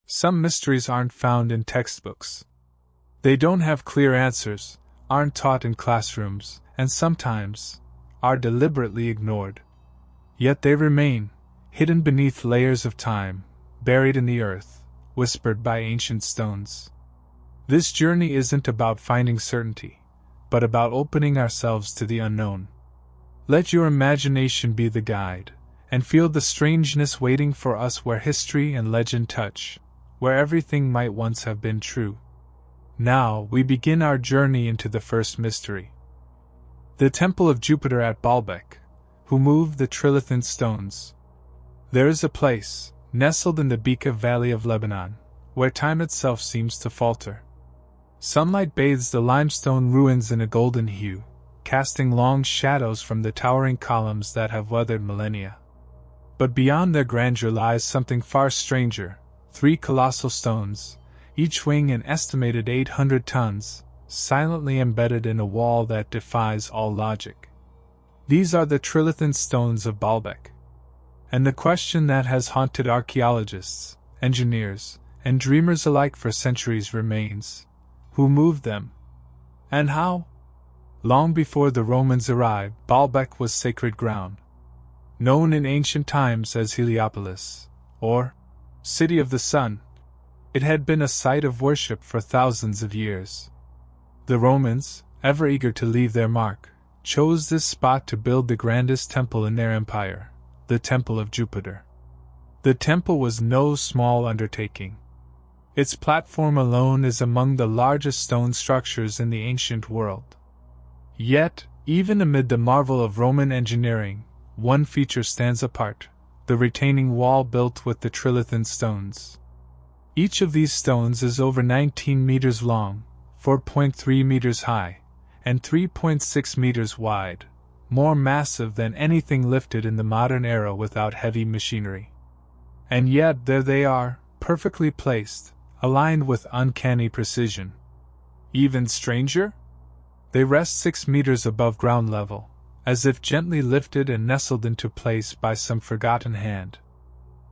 Some mysteries aren't found in textbooks. They don't have clear answers, aren't taught in classrooms, and sometimes are deliberately ignored. Yet they remain, hidden beneath layers of time, buried in the earth, whispered by ancient stones. This journey isn't about finding certainty, but about opening ourselves to the unknown. Let your imagination be the guide, and feel the strangeness waiting for us where history and legend touch, where everything might once have been true. Now we begin our journey into the first mystery. The Temple of Jupiter at Baalbek, who moved the trilithon stones. There is a place, nestled in the Bekaa Valley of Lebanon, where time itself seems to falter. Sunlight bathes the limestone ruins in a golden hue, casting long shadows from the towering columns that have weathered millennia. But beyond their grandeur lies something far stranger, 3 colossal stones, each weighing an estimated 800 tons, silently embedded in a wall that defies all logic. These are the trilithon stones of Baalbek. And the question that has haunted archaeologists, engineers, and dreamers alike for centuries remains: who moved them? And how? Long before the Romans arrived, Baalbek was sacred ground. Known in ancient times as Heliopolis, or City of the Sun, it had been a site of worship for thousands of years. The Romans, ever eager to leave their mark, chose this spot to build the grandest temple in their empire, the Temple of Jupiter. The temple was no small undertaking. Its platform alone is among the largest stone structures in the ancient world. Yet, even amid the marvel of Roman engineering, one feature stands apart: the retaining wall built with the trilithon stones. Each of these stones is over 19 meters long, 4.3 meters high, and 3.6 meters wide, more massive than anything lifted in the modern era without heavy machinery. And yet there they are, perfectly placed, aligned with uncanny precision. Even stranger? They rest 6 meters above ground level, as if gently lifted and nestled into place by some forgotten hand.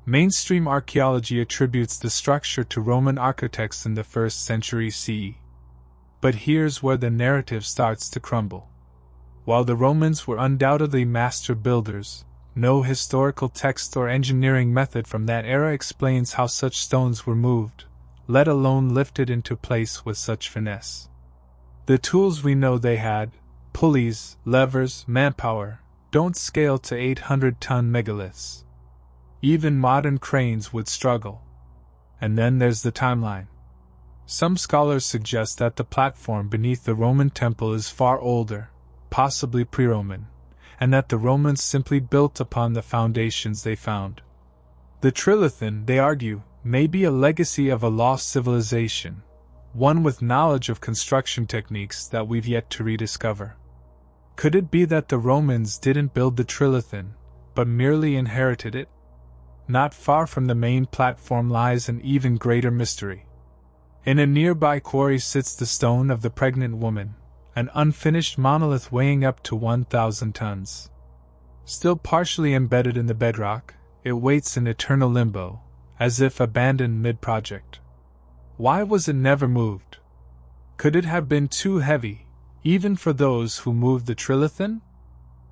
Mainstream archaeology attributes the structure to Roman architects in the 1st century CE. But here's where the narrative starts to crumble. While the Romans were undoubtedly master builders, no historical text or engineering method from that era explains how such stones were moved, let alone lifted into place with such finesse. The tools we know they had, pulleys, levers, manpower, don't scale to 800-ton megaliths. Even modern cranes would struggle. And then there's the timeline. Some scholars suggest that the platform beneath the Roman temple is far older, possibly pre-Roman, and that the Romans simply built upon the foundations they found. The trilithon, they argue, may be a legacy of a lost civilization, one with knowledge of construction techniques that we've yet to rediscover. Could it be that the Romans didn't build the trilithon, but merely inherited it? Not far from the main platform lies an even greater mystery. In a nearby quarry sits the stone of the pregnant woman, an unfinished monolith weighing up to 1,000 tons. Still partially embedded in the bedrock, it waits in eternal limbo, as if abandoned mid-project. Why was it never moved? Could it have been too heavy, even for those who moved the trilithon?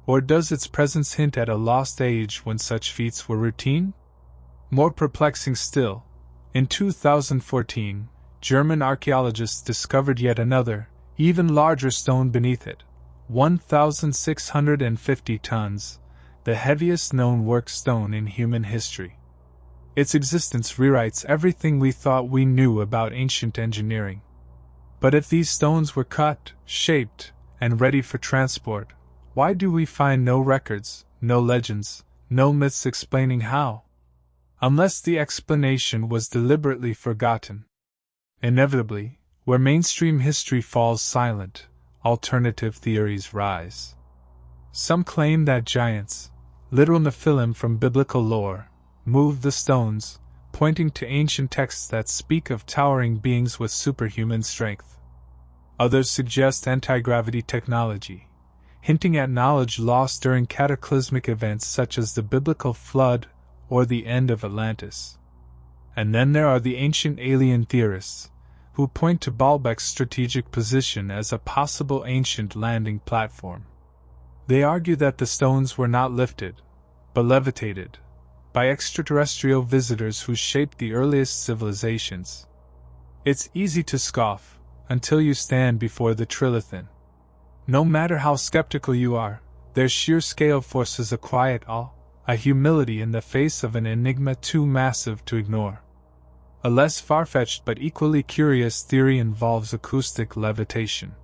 Or does its presence hint at a lost age when such feats were routine? More perplexing still, in 2014, German archaeologists discovered yet another, even larger stone beneath it, 1,650 tons, the heaviest known work stone in human history. Its existence rewrites everything we thought we knew about ancient engineering. But if these stones were cut, shaped, and ready for transport, why do we find no records, no legends, no myths explaining how? Unless the explanation was deliberately forgotten. Inevitably, where mainstream history falls silent, alternative theories rise. Some claim that giants, literal Nephilim from biblical lore, moved the stones, pointing to ancient texts that speak of towering beings with superhuman strength. Others suggest anti-gravity technology, hinting at knowledge lost during cataclysmic events such as the biblical flood or the end of Atlantis. And then there are the ancient alien theorists, who point to Baalbek's strategic position as a possible ancient landing platform. They argue that the stones were not lifted, but levitated, by extraterrestrial visitors who shaped the earliest civilizations. It's easy to scoff, until you stand before the trilithon. No matter how skeptical you are, their sheer scale forces a quiet awe, a humility in the face of an enigma too massive to ignore. A less far-fetched but equally curious theory involves acoustic levitation.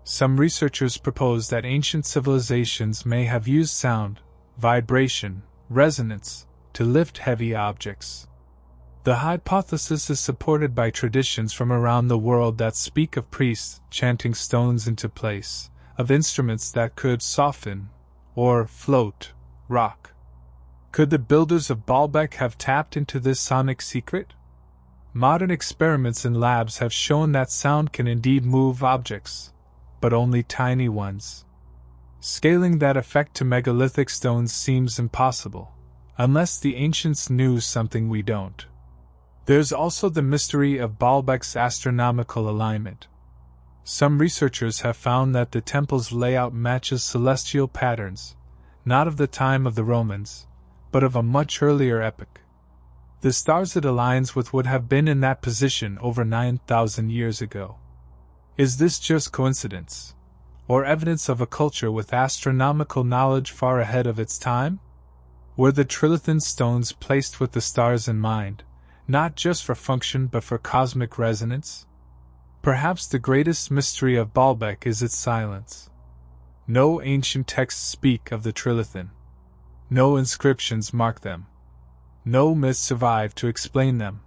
Some researchers propose that ancient civilizations may have used sound, vibration, resonance, to lift heavy objects. The hypothesis is supported by traditions from around the world that speak of priests chanting stones into place, of instruments that could soften, or float, rock. Could the builders of Baalbek have tapped into this sonic secret? Modern experiments in labs have shown that sound can indeed move objects, but only tiny ones. Scaling that effect to megalithic stones seems impossible, unless the ancients knew something we don't. There's also the mystery of Baalbek's astronomical alignment. Some researchers have found that the temple's layout matches celestial patterns, not of the time of the Romans, but of a much earlier epoch. The stars it aligns with would have been in that position over 9,000 years ago. Is this just coincidence, or evidence of a culture with astronomical knowledge far ahead of its time? Were the trilithon stones placed with the stars in mind, not just for function but for cosmic resonance? Perhaps the greatest mystery of Baalbek is its silence. No ancient texts speak of the trilithon. No inscriptions mark them. No myths survive to explain them.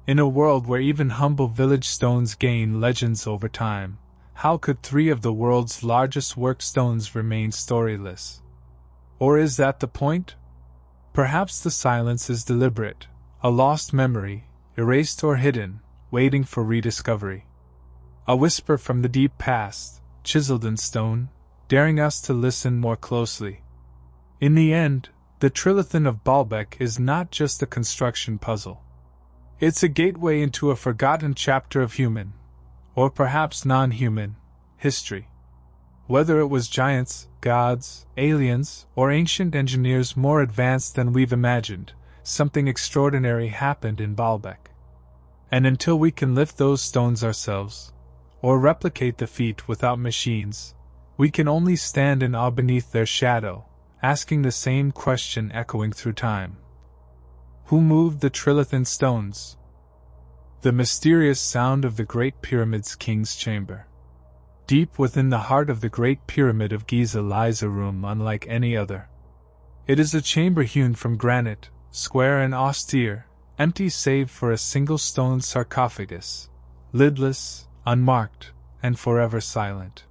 In a world where even humble village stones gain legends over time, how could 3 of the world's largest worked stones remain storyless? Or is that the point? Perhaps the silence is deliberate, a lost memory, erased or hidden, waiting for rediscovery. A whisper from the deep past, chiseled in stone, daring us to listen more closely. In the end, the trilithon of Baalbek is not just a construction puzzle. It's a gateway into a forgotten chapter of human, or perhaps non-human, history. Whether it was giants, gods, aliens, or ancient engineers more advanced than we've imagined, something extraordinary happened in Baalbek. And until we can lift those stones ourselves, or replicate the feat without machines, we can only stand in awe beneath their shadow, asking the same question echoing through time. Who moved the trilithon stones? The mysterious sound of the Great Pyramid's King's Chamber. Deep within the heart of the Great Pyramid of Giza lies a room unlike any other. It is a chamber hewn from granite, square and austere, empty save for a single stone sarcophagus, lidless, unmarked, and forever silent.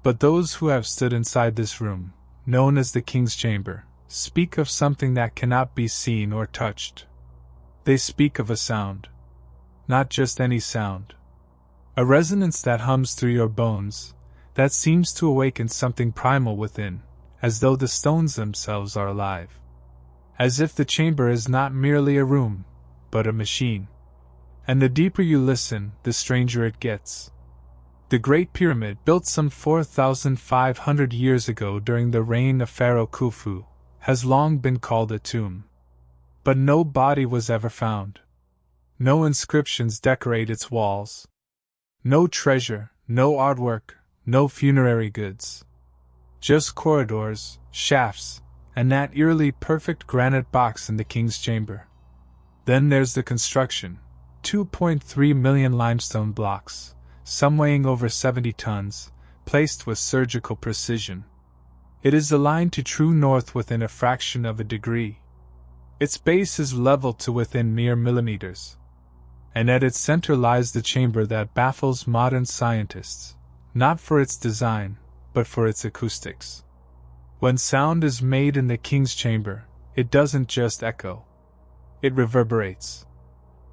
But those who have stood inside this room, known as the King's Chamber, speak of something that cannot be seen or touched. They speak of a sound. Not just any sound. A resonance that hums through your bones, that seems to awaken something primal within, as though the stones themselves are alive. As if the chamber is not merely a room, but a machine. And the deeper you listen, the stranger it gets. The Great Pyramid, built some 4,500 years ago during the reign of Pharaoh Khufu, has long been called a tomb. But no body was ever found. No inscriptions decorate its walls. No treasure, no artwork, no funerary goods. Just corridors, shafts, and that eerily perfect granite box in the King's Chamber. Then there's the construction, 2.3 million limestone blocks, some weighing over 70 tons, placed with surgical precision. It is aligned to true north within a fraction of a degree. Its base is leveled to within mere millimeters. And at its center lies the chamber that baffles modern scientists, not for its design, but for its acoustics. When sound is made in the King's Chamber, it doesn't just echo. It reverberates.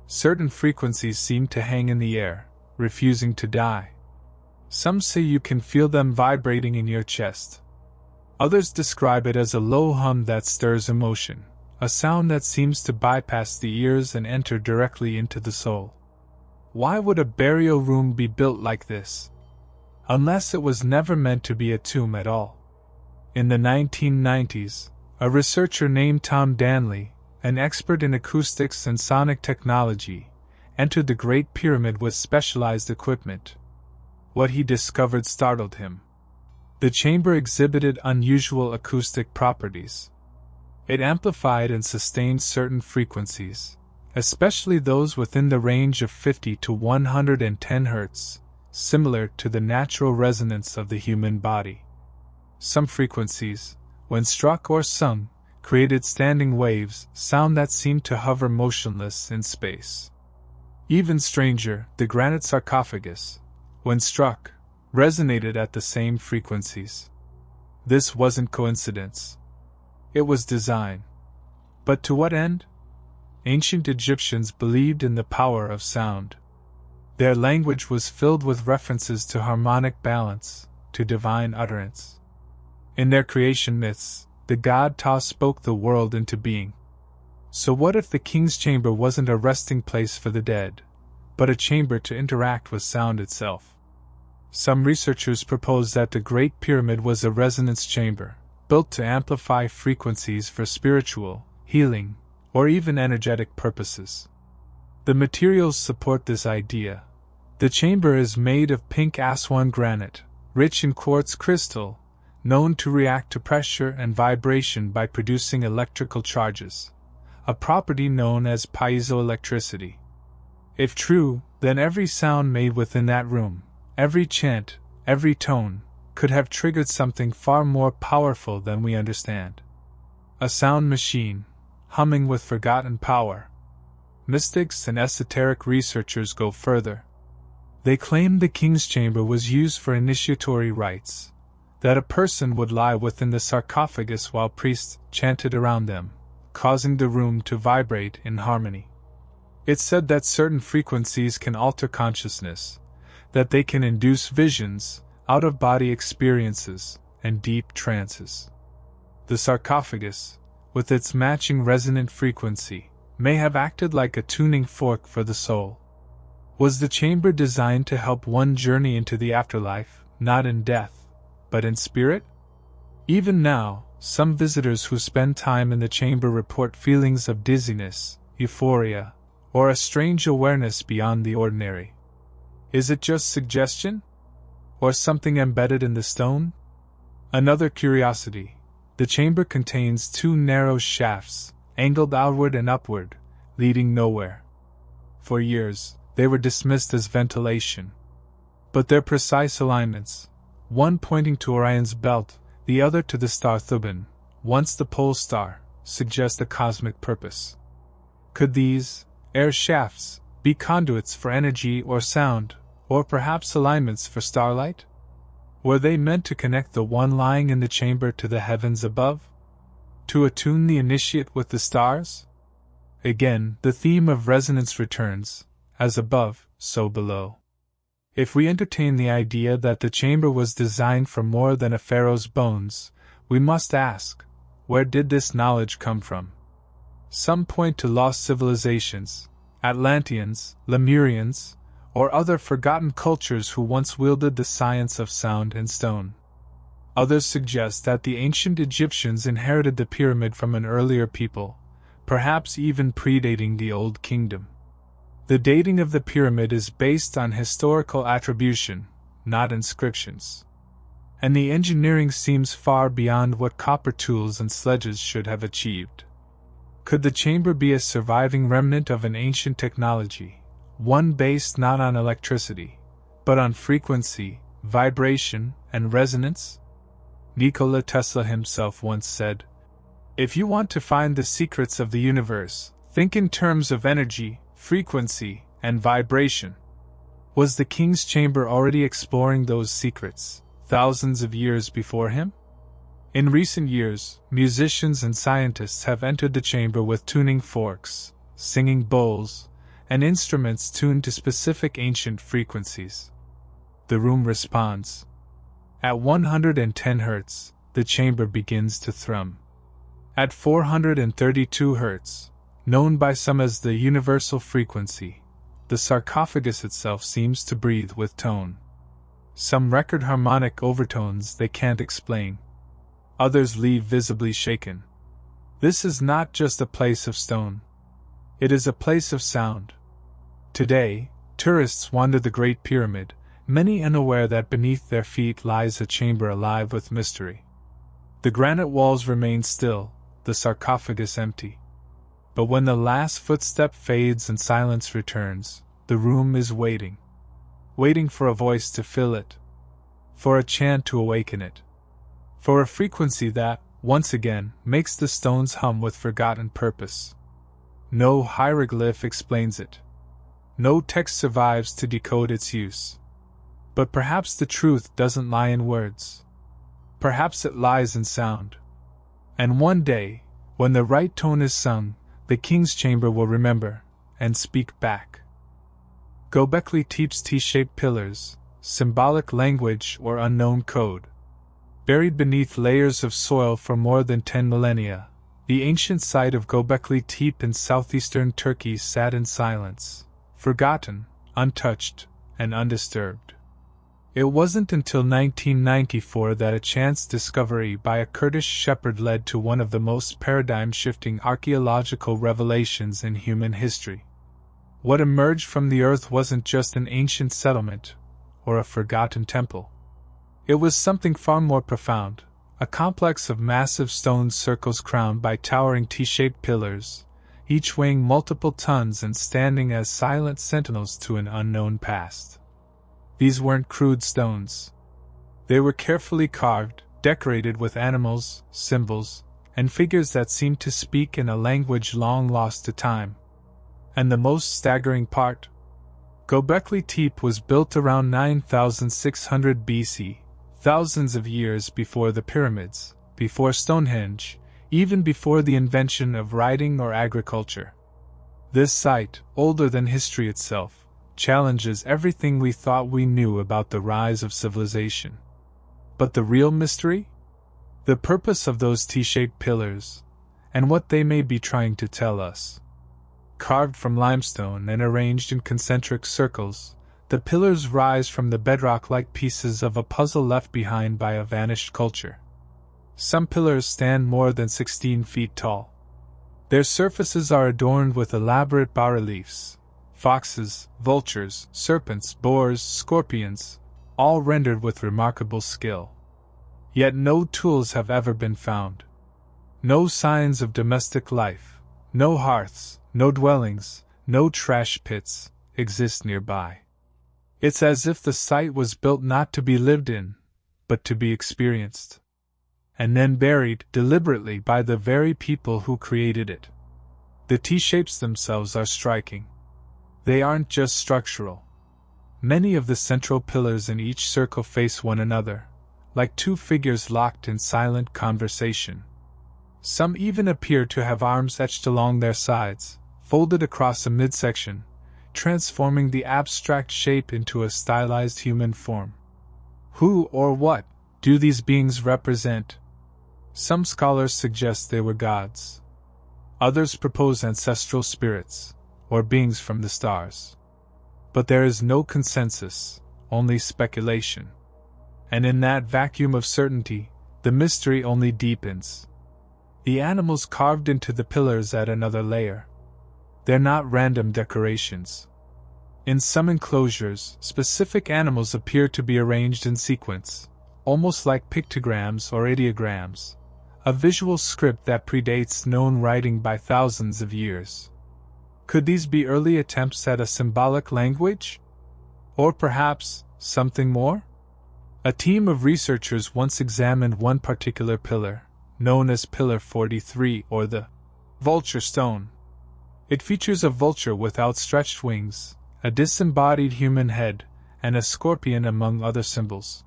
Certain frequencies seem to hang in the air, refusing to die. Some say you can feel them vibrating in your chest. Others describe it as a low hum that stirs emotion, a sound that seems to bypass the ears and enter directly into the soul. Why would a burial room be built like this? Unless it was never meant to be a tomb at all. In the 1990s, a researcher named Tom Danley, an expert in acoustics and sonic technology, entered the Great Pyramid with specialized equipment. What he discovered startled him. The chamber exhibited unusual acoustic properties. It amplified and sustained certain frequencies, especially those within the range of 50 to 110 Hz, similar to the natural resonance of the human body. Some frequencies, when struck or sung, created standing waves, sound that seemed to hover motionless in space. Even stranger, the granite sarcophagus, when struck, resonated at the same frequencies. This wasn't coincidence. It was design. But to what end? Ancient Egyptians believed in the power of sound. Their language was filled with references to harmonic balance, to divine utterance. In their creation myths, the god Ptah spoke the world into being. So what if the king's chamber wasn't a resting place for the dead, but a chamber to interact with sound itself? Some researchers propose that the Great Pyramid was a resonance chamber, built to amplify frequencies for spiritual, healing, or even energetic purposes. The materials support this idea. The chamber is made of pink Aswan granite, rich in quartz crystal, known to react to pressure and vibration by producing electrical charges, a property known as piezoelectricity. If true, then every sound made within that room, every chant, every tone, could have triggered something far more powerful than we understand. A sound machine, humming with forgotten power. Mystics and esoteric researchers go further. They claim the king's chamber was used for initiatory rites, that a person would lie within the sarcophagus while priests chanted around them, causing the room to vibrate in harmony. It's said that certain frequencies can alter consciousness, that they can induce visions, out-of-body experiences, and deep trances. The sarcophagus, with its matching resonant frequency, may have acted like a tuning fork for the soul. Was the chamber designed to help one journey into the afterlife, not in death, but in spirit? Even now, some visitors who spend time in the chamber report feelings of dizziness, euphoria, or a strange awareness beyond the ordinary. Is it just suggestion? Or something embedded in the stone? Another curiosity. The chamber contains two narrow shafts, angled outward and upward, leading nowhere. For years, they were dismissed as ventilation. But their precise alignments, one pointing to Orion's belt, the other to the star Thuban, once the pole star, suggest a cosmic purpose. Could these, air shafts, be conduits for energy or sound, or perhaps alignments for starlight? Were they meant to connect the one lying in the chamber to the heavens above? To attune the initiate with the stars? Again, the theme of resonance returns, as above, so below. If we entertain the idea that the chamber was designed for more than a pharaoh's bones, we must ask, where did this knowledge come from? Some point to lost civilizations, Atlanteans, Lemurians, or other forgotten cultures who once wielded the science of sound and stone. Others suggest that the ancient Egyptians inherited the pyramid from an earlier people, perhaps even predating the Old Kingdom. The dating of the pyramid is based on historical attribution, not inscriptions. And the engineering seems far beyond what copper tools and sledges should have achieved. Could the chamber be a surviving remnant of an ancient technology, one based not on electricity, but on frequency, vibration, and resonance? Nikola Tesla himself once said, "If you want to find the secrets of the universe, think in terms of energy, frequency, and vibration." Was the king's chamber already exploring those secrets, thousands of years before him? In recent years, musicians and scientists have entered the chamber with tuning forks, singing bowls, and instruments tuned to specific ancient frequencies. The room responds. At 110 Hz, the chamber begins to thrum. At 432 Hz, known by some as the universal frequency, the sarcophagus itself seems to breathe with tone. Some record harmonic overtones they can't explain. Others leave visibly shaken. This is not just a place of stone. It is a place of sound. Today, tourists wander the Great Pyramid, many unaware that beneath their feet lies a chamber alive with mystery. The granite walls remain still, the sarcophagus empty. But when the last footstep fades and silence returns, the room is waiting. Waiting for a voice to fill it. For a chant to awaken it. For a frequency that, once again, makes the stones hum with forgotten purpose. No hieroglyph explains it. No text survives to decode its use. But perhaps the truth doesn't lie in words. Perhaps it lies in sound. And one day, when the right tone is sung, the king's chamber will remember, and speak back. Göbekli Tepe's T-shaped pillars, symbolic language or unknown code. Buried beneath layers of soil for more than 10 millennia, the ancient site of Göbekli Tepe in southeastern Turkey sat in silence, forgotten, untouched, and undisturbed. It wasn't until 1994 that a chance discovery by a Kurdish shepherd led to one of the most paradigm-shifting archaeological revelations in human history. What emerged from the earth wasn't just an ancient settlement, or a forgotten temple. It was something far more profound, a complex of massive stone circles crowned by towering T-shaped pillars, each weighing multiple tons and standing as silent sentinels to an unknown past. These weren't crude stones. They were carefully carved, decorated with animals, symbols, and figures that seemed to speak in a language long lost to time. And the most staggering part? Göbekli Tepe was built around 9600 BC, thousands of years before the pyramids, before Stonehenge, even before the invention of writing or agriculture. This site, older than history itself, challenges everything we thought we knew about the rise of civilization. But the real mystery? The purpose of those T-shaped pillars, and what they may be trying to tell us. Carved from limestone and arranged in concentric circles, the pillars rise from the bedrock like pieces of a puzzle left behind by a vanished culture. Some pillars stand more than 16 feet tall. Their surfaces are adorned with elaborate bas-reliefs, foxes, vultures, serpents, boars, scorpions, all rendered with remarkable skill. Yet no tools have ever been found. No signs of domestic life, no hearths, no dwellings, no trash pits, exist nearby. It's as if the site was built not to be lived in, but to be experienced. And then buried deliberately by the very people who created it. The T-shapes themselves are striking. They aren't just structural. Many of the central pillars in each circle face one another, like two figures locked in silent conversation. Some even appear to have arms etched along their sides, folded across a midsection, transforming the abstract shape into a stylized human form. Who or what do these beings represent? Some scholars suggest they were gods. Others propose ancestral spirits, or beings from the stars. But there is no consensus, only speculation. And in that vacuum of certainty, the mystery only deepens. The animals carved into the pillars add another layer. They're not random decorations. In some enclosures, specific animals appear to be arranged in sequence, almost like pictograms or ideograms, a visual script that predates known writing by thousands of years. Could these be early attempts at a symbolic language? Or perhaps, something more? A team of researchers once examined one particular pillar, known as Pillar 43 or the Vulture Stone. It features a vulture with outstretched wings, a disembodied human head, and a scorpion among other symbols.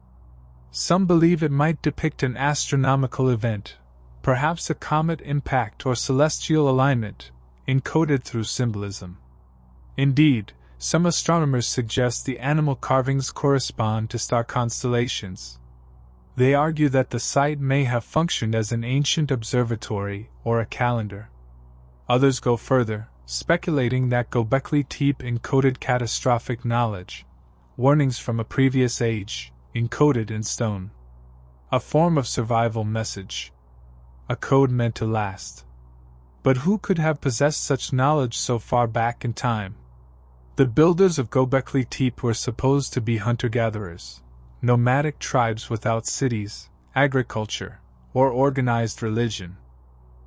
Some believe it might depict an astronomical event, perhaps a comet impact or celestial alignment, encoded through symbolism. Indeed, some astronomers suggest the animal carvings correspond to star constellations. They argue that the site may have functioned as an ancient observatory or a calendar. Others go further, speculating that Göbekli Tepe encoded catastrophic knowledge, warnings from a previous age, encoded in stone. A form of survival message. A code meant to last. But who could have possessed such knowledge so far back in time? The builders of Göbekli Tepe were supposed to be hunter-gatherers, nomadic tribes without cities, agriculture, or organized religion.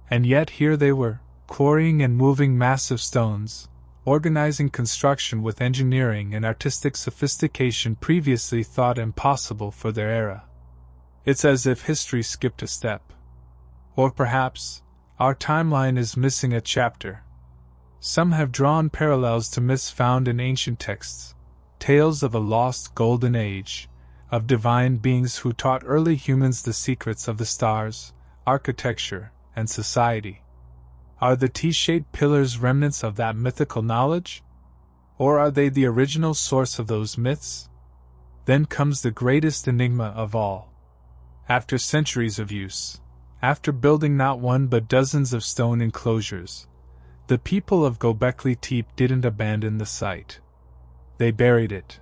And yet here they were, quarrying and moving massive stones, organizing construction with engineering and artistic sophistication previously thought impossible for their era. It's as if history skipped a step. Or perhaps, our timeline is missing a chapter. Some have drawn parallels to myths found in ancient texts, tales of a lost golden age, of divine beings who taught early humans the secrets of the stars, architecture, and society. Are the T-shaped pillars remnants of that mythical knowledge? Or are they the original source of those myths? Then comes the greatest enigma of all. After centuries of use, after building not one but dozens of stone enclosures, the people of Göbekli Tepe didn't abandon the site. They buried it.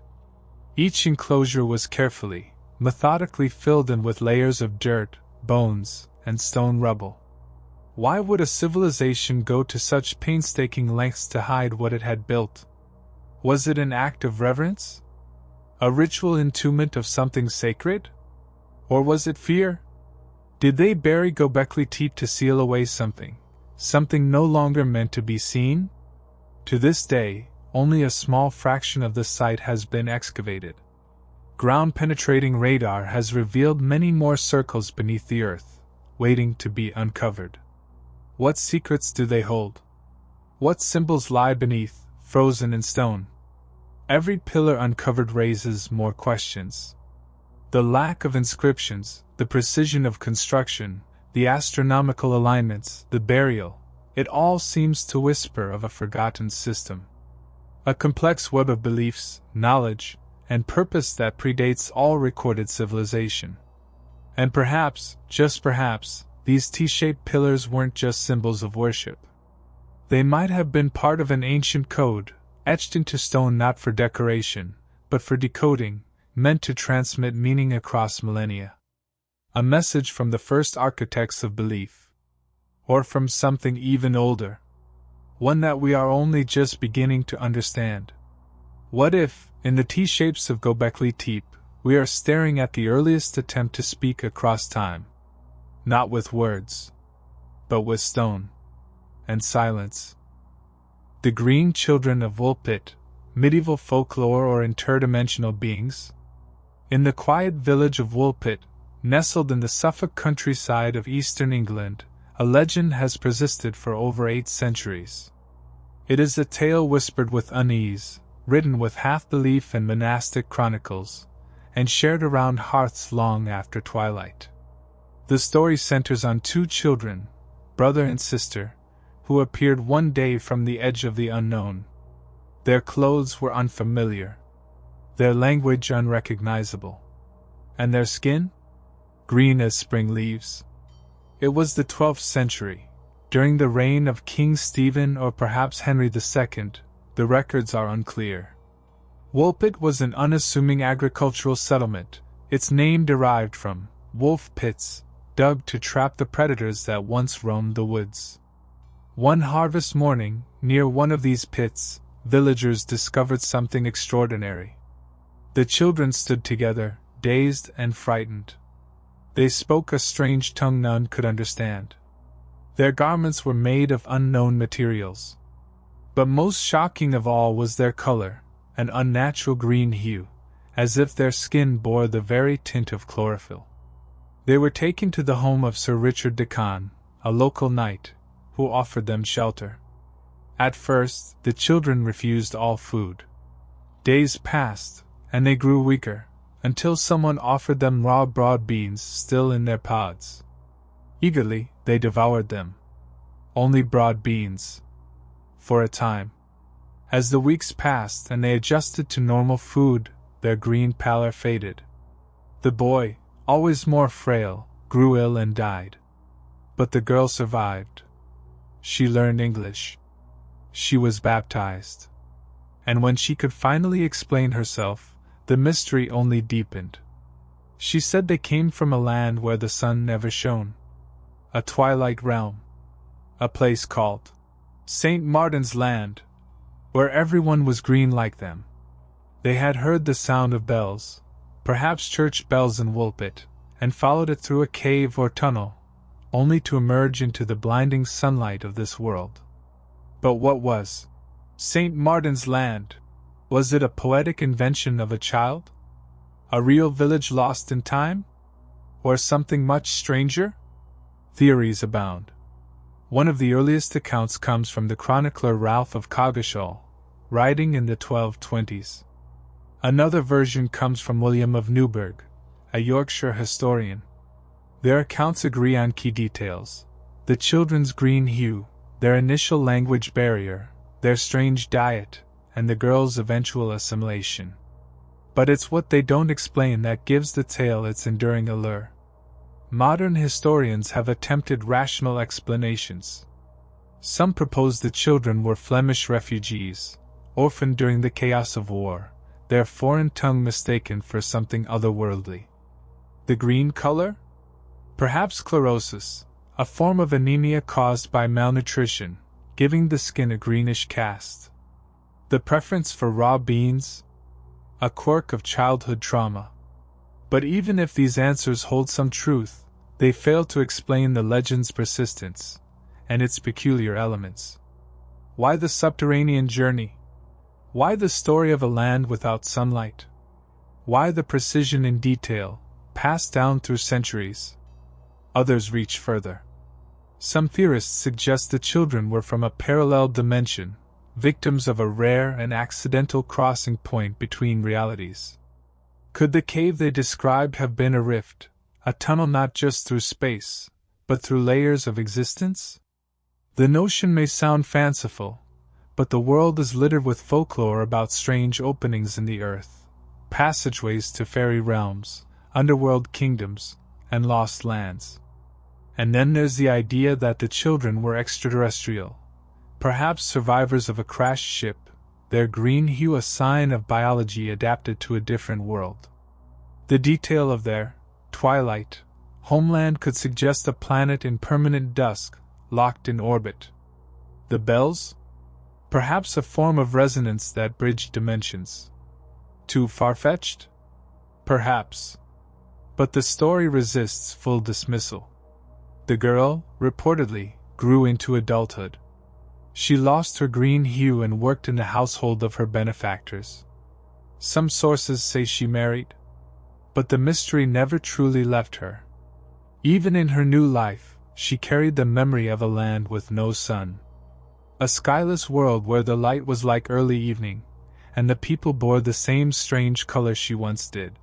Each enclosure was carefully, methodically filled in with layers of dirt, bones, and stone rubble. Why would a civilization go to such painstaking lengths to hide what it had built? Was it an act of reverence? A ritual entombment of something sacred? Or was it fear? Did they bury Göbekli Tepe to seal away something no longer meant to be seen? To this day, only a small fraction of the site has been excavated. Ground-penetrating radar has revealed many more circles beneath the earth, waiting to be uncovered. What secrets do they hold? What symbols lie beneath, frozen in stone? Every pillar uncovered raises more questions. The lack of inscriptions, the precision of construction, the astronomical alignments, the burial, it all seems to whisper of a forgotten system. A complex web of beliefs, knowledge, and purpose that predates all recorded civilization. And perhaps, just perhaps, these T-shaped pillars weren't just symbols of worship. They might have been part of an ancient code, etched into stone not for decoration, but for decoding, meant to transmit meaning across millennia. A message from the first architects of belief. Or from something even older. One that we are only just beginning to understand. What if, in the T-shapes of Göbekli Tepe, we are staring at the earliest attempt to speak across time? Not with words, but with stone and silence. The green children of Woolpit, medieval folklore or interdimensional beings? In the quiet village of Woolpit, nestled in the Suffolk countryside of eastern England, a legend has persisted for over 8 centuries. It is a tale whispered with unease, written with half-belief and monastic chronicles, and shared around hearths long after twilight. The story centers on 2 children, brother and sister, who appeared one day from the edge of the unknown. Their clothes were unfamiliar, their language unrecognizable, and their skin? Green as spring leaves. It was the 12th century, during the reign of King Stephen or perhaps Henry II, the records are unclear. Woolpit was an unassuming agricultural settlement, its name derived from wolf pits, dug to trap the predators that once roamed the woods. One harvest morning, near one of these pits, villagers discovered something extraordinary. The children stood together, dazed and frightened. They spoke a strange tongue none could understand. Their garments were made of unknown materials. But most shocking of all was their color, an unnatural green hue, as if their skin bore the very tint of chlorophyll. They were taken to the home of Sir Richard de Conn, a local knight, who offered them shelter. At first, the children refused all food. Days passed, and they grew weaker, until someone offered them raw broad beans still in their pods. Eagerly, they devoured them. Only broad beans. For a time. As the weeks passed and they adjusted to normal food, their green pallor faded. The boy, always more frail, grew ill and died. But the girl survived. She learned English. She was baptized. And when she could finally explain herself, the mystery only deepened. She said they came from a land where the sun never shone. A twilight realm. A place called St. Martin's Land, where everyone was green like them. They had heard the sound of bells, perhaps church bells in Woolpit, and followed it through a cave or tunnel, only to emerge into the blinding sunlight of this world. But what was St. Martin's Land? Was it a poetic invention of a child? A real village lost in time? Or something much stranger? Theories abound. One of the earliest accounts comes from the chronicler Ralph of Coggeshall, writing in the 1220s. Another version comes from William of Newburgh, a Yorkshire historian. Their accounts agree on key details: the children's green hue, their initial language barrier, their strange diet, and the girl's eventual assimilation. But it's what they don't explain that gives the tale its enduring allure. Modern historians have attempted rational explanations. Some propose the children were Flemish refugees, orphaned during the chaos of war, their foreign tongue mistaken for something otherworldly. The green color? Perhaps sclerosis, a form of anemia caused by malnutrition, giving the skin a greenish cast. The preference for raw beans? A quirk of childhood trauma. But even if these answers hold some truth, they fail to explain the legend's persistence and its peculiar elements. Why the subterranean journey? Why the story of a land without sunlight? Why the precision in detail, passed down through centuries? Others reach further. Some theorists suggest the children were from a parallel dimension, victims of a rare and accidental crossing point between realities. Could the cave they described have been a rift, a tunnel not just through space, but through layers of existence? The notion may sound fanciful, but the world is littered with folklore about strange openings in the earth, passageways to fairy realms, underworld kingdoms, and lost lands. And then there's the idea that the children were extraterrestrial, perhaps survivors of a crashed ship, their green hue a sign of biology adapted to a different world. The detail of their twilight homeland could suggest a planet in permanent dusk, locked in orbit. The bells? Perhaps a form of resonance that bridged dimensions. Too far-fetched? Perhaps. But the story resists full dismissal. The girl, reportedly, grew into adulthood. She lost her green hue and worked in the household of her benefactors. Some sources say she married, but the mystery never truly left her. Even in her new life, she carried the memory of a land with no sun. A skyless world where the light was like early evening, and the people bore the same strange color she once did.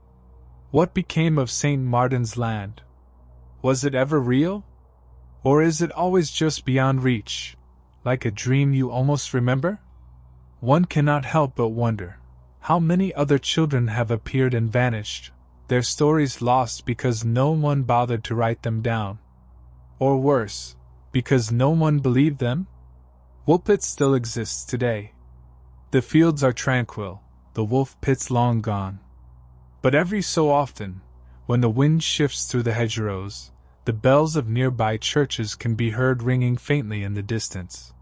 What became of St. Martin's Land? Was it ever real? Or is it always just beyond reach, like a dream you almost remember? One cannot help but wonder, how many other children have appeared and vanished, their stories lost because no one bothered to write them down? Or worse, because no one believed them? Woolpit still exists today. The fields are tranquil, the wolf pit's long gone. But every so often, when the wind shifts through the hedgerows, the bells of nearby churches can be heard ringing faintly in the distance.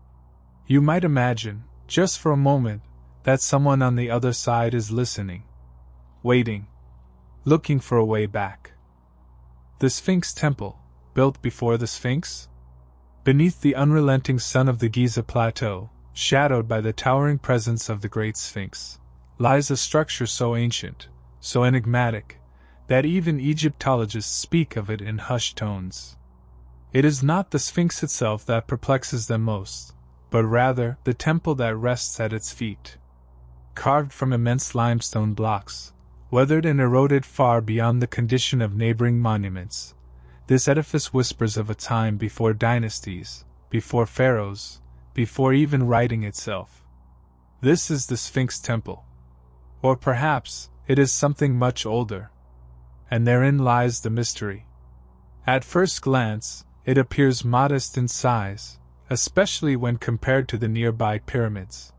You might imagine, just for a moment, that someone on the other side is listening, waiting, looking for a way back. The Sphinx Temple, built before the Sphinx? Beneath the unrelenting sun of the Giza Plateau, shadowed by the towering presence of the Great Sphinx, lies a structure so ancient, so enigmatic, that even Egyptologists speak of it in hushed tones. It is not the Sphinx itself that perplexes them most, but rather the temple that rests at its feet. Carved from immense limestone blocks, weathered and eroded far beyond the condition of neighboring monuments, this edifice whispers of a time before dynasties, before pharaohs, before even writing itself. This is the Sphinx Temple. Or perhaps, it is something much older. And therein lies the mystery. At first glance, it appears modest in size, especially when compared to the nearby pyramids.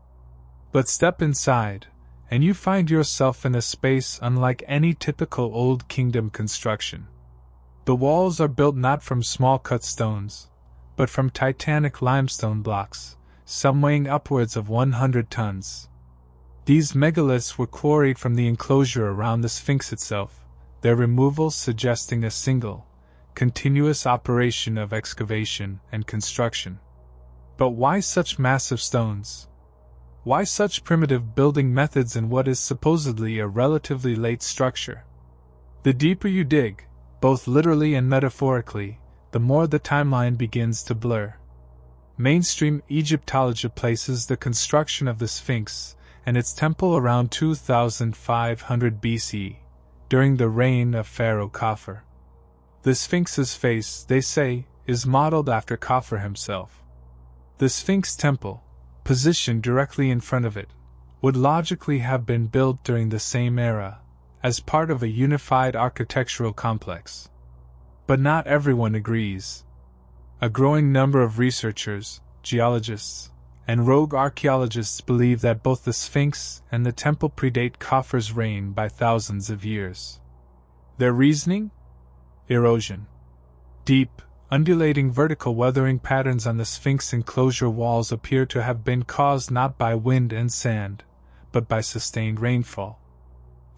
But step inside, and you find yourself in a space unlike any typical Old Kingdom construction. The walls are built not from small cut stones, but from titanic limestone blocks, some weighing upwards of 100 tons. These megaliths were quarried from the enclosure around the Sphinx itself, their removal suggesting a single, continuous operation of excavation and construction. But why such massive stones? Why such primitive building methods in what is supposedly a relatively late structure? The deeper you dig, both literally and metaphorically, the more the timeline begins to blur. Mainstream Egyptology places the construction of the Sphinx and its temple around 2500 BC, during the reign of Pharaoh Khafre. The Sphinx's face, they say, is modeled after Khafre himself. The Sphinx temple, positioned directly in front of it, would logically have been built during the same era, as part of a unified architectural complex. But not everyone agrees. A growing number of researchers, geologists, and rogue archaeologists believe that both the Sphinx and the temple predate Khafre's reign by thousands of years. Their reasoning? Erosion. Deep, undulating vertical weathering patterns on the Sphinx enclosure walls appear to have been caused not by wind and sand, but by sustained rainfall.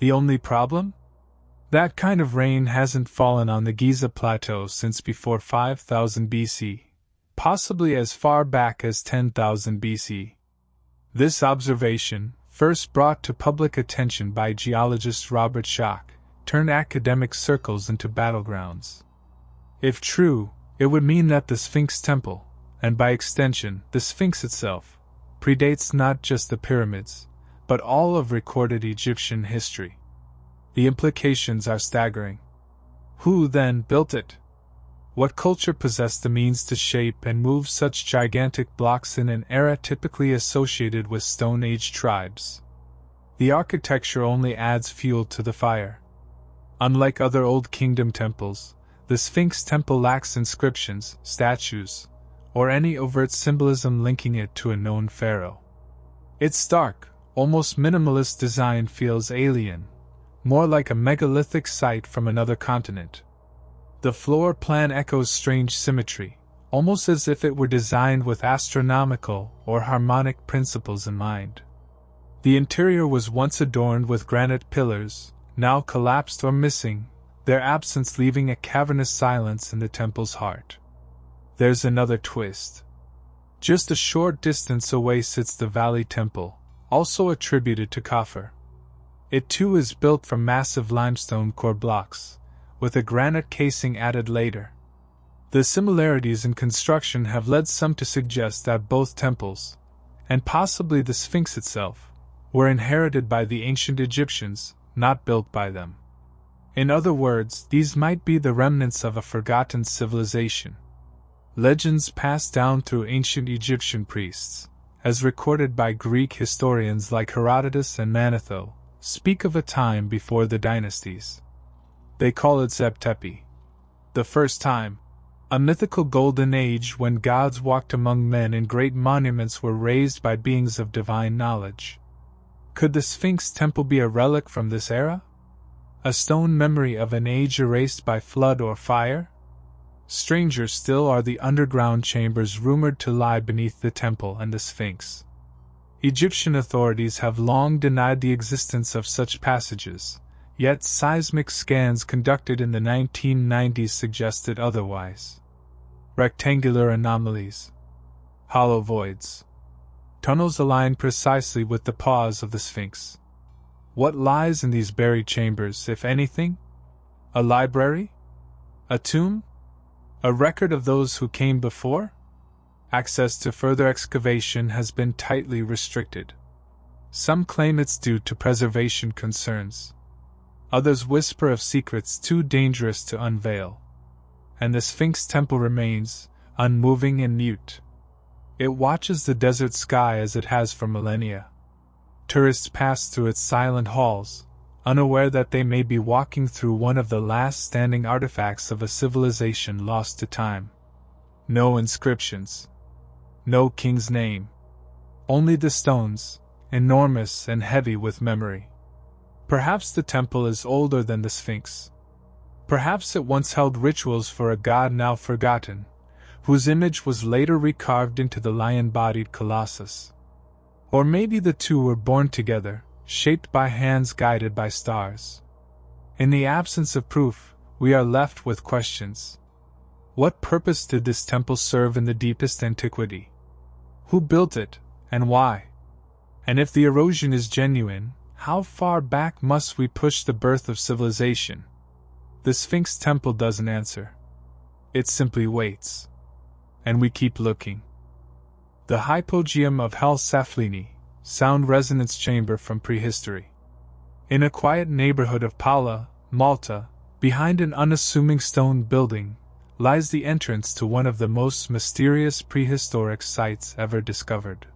The only problem? That kind of rain hasn't fallen on the Giza Plateau since before 5000 BC, possibly as far back as 10,000 BC. This observation, first brought to public attention by geologist Robert Schoch, turned academic circles into battlegrounds. If true, it would mean that the Sphinx temple, and by extension, the Sphinx itself, predates not just the pyramids, but all of recorded Egyptian history. The implications are staggering. Who, then, built it? What culture possessed the means to shape and move such gigantic blocks in an era typically associated with Stone Age tribes? The architecture only adds fuel to the fire. Unlike other Old Kingdom temples, the Sphinx temple lacks inscriptions, statues, or any overt symbolism linking it to a known pharaoh. Its stark, almost minimalist design feels alien, more like a megalithic site from another continent. The floor plan echoes strange symmetry, almost as if it were designed with astronomical or harmonic principles in mind. The interior was once adorned with granite pillars, now collapsed or missing, their absence leaving a cavernous silence in the temple's heart. There's another twist. Just a short distance away sits the Valley Temple, also attributed to Khafre. It too is built from massive limestone core blocks, with a granite casing added later. The similarities in construction have led some to suggest that both temples, and possibly the Sphinx itself, were inherited by the ancient Egyptians, not built by them. In other words, these might be the remnants of a forgotten civilization. Legends passed down through ancient Egyptian priests, as recorded by Greek historians like Herodotus and Manetho, speak of a time before the dynasties. They call it Zeb Tepi, the first time, a mythical golden age when gods walked among men and great monuments were raised by beings of divine knowledge. Could the Sphinx temple be a relic from this era? A stone memory of an age erased by flood or fire? Stranger still are the underground chambers rumored to lie beneath the temple and the Sphinx. Egyptian authorities have long denied the existence of such passages, yet seismic scans conducted in the 1990s suggested otherwise. Rectangular anomalies, hollow voids, tunnels aligned precisely with the paws of the Sphinx. What lies in these buried chambers, if anything? A library? A tomb? A record of those who came before? Access to further excavation has been tightly restricted. Some claim it's due to preservation concerns. Others whisper of secrets too dangerous to unveil. And the Sphinx temple remains, unmoving and mute. It watches the desert sky as it has for millennia. Tourists pass through its silent halls, unaware that they may be walking through one of the last standing artifacts of a civilization lost to time. No inscriptions. No king's name. Only the stones, enormous and heavy with memory. Perhaps the temple is older than the Sphinx. Perhaps it once held rituals for a god now forgotten, whose image was later recarved into the lion-bodied colossus. Or maybe the two were born together, shaped by hands guided by stars. In the absence of proof, we are left with questions. What purpose did this temple serve in the deepest antiquity? Who built it, and why? And if the erosion is genuine, how far back must we push the birth of civilization? The Sphinx temple doesn't answer. It simply waits. And we keep looking. The hypogeum of Hel Saflieni, sound resonance chamber from prehistory. In a quiet neighborhood of Pala, Malta, behind an unassuming stone building, lies the entrance to one of the most mysterious prehistoric sites ever discovered.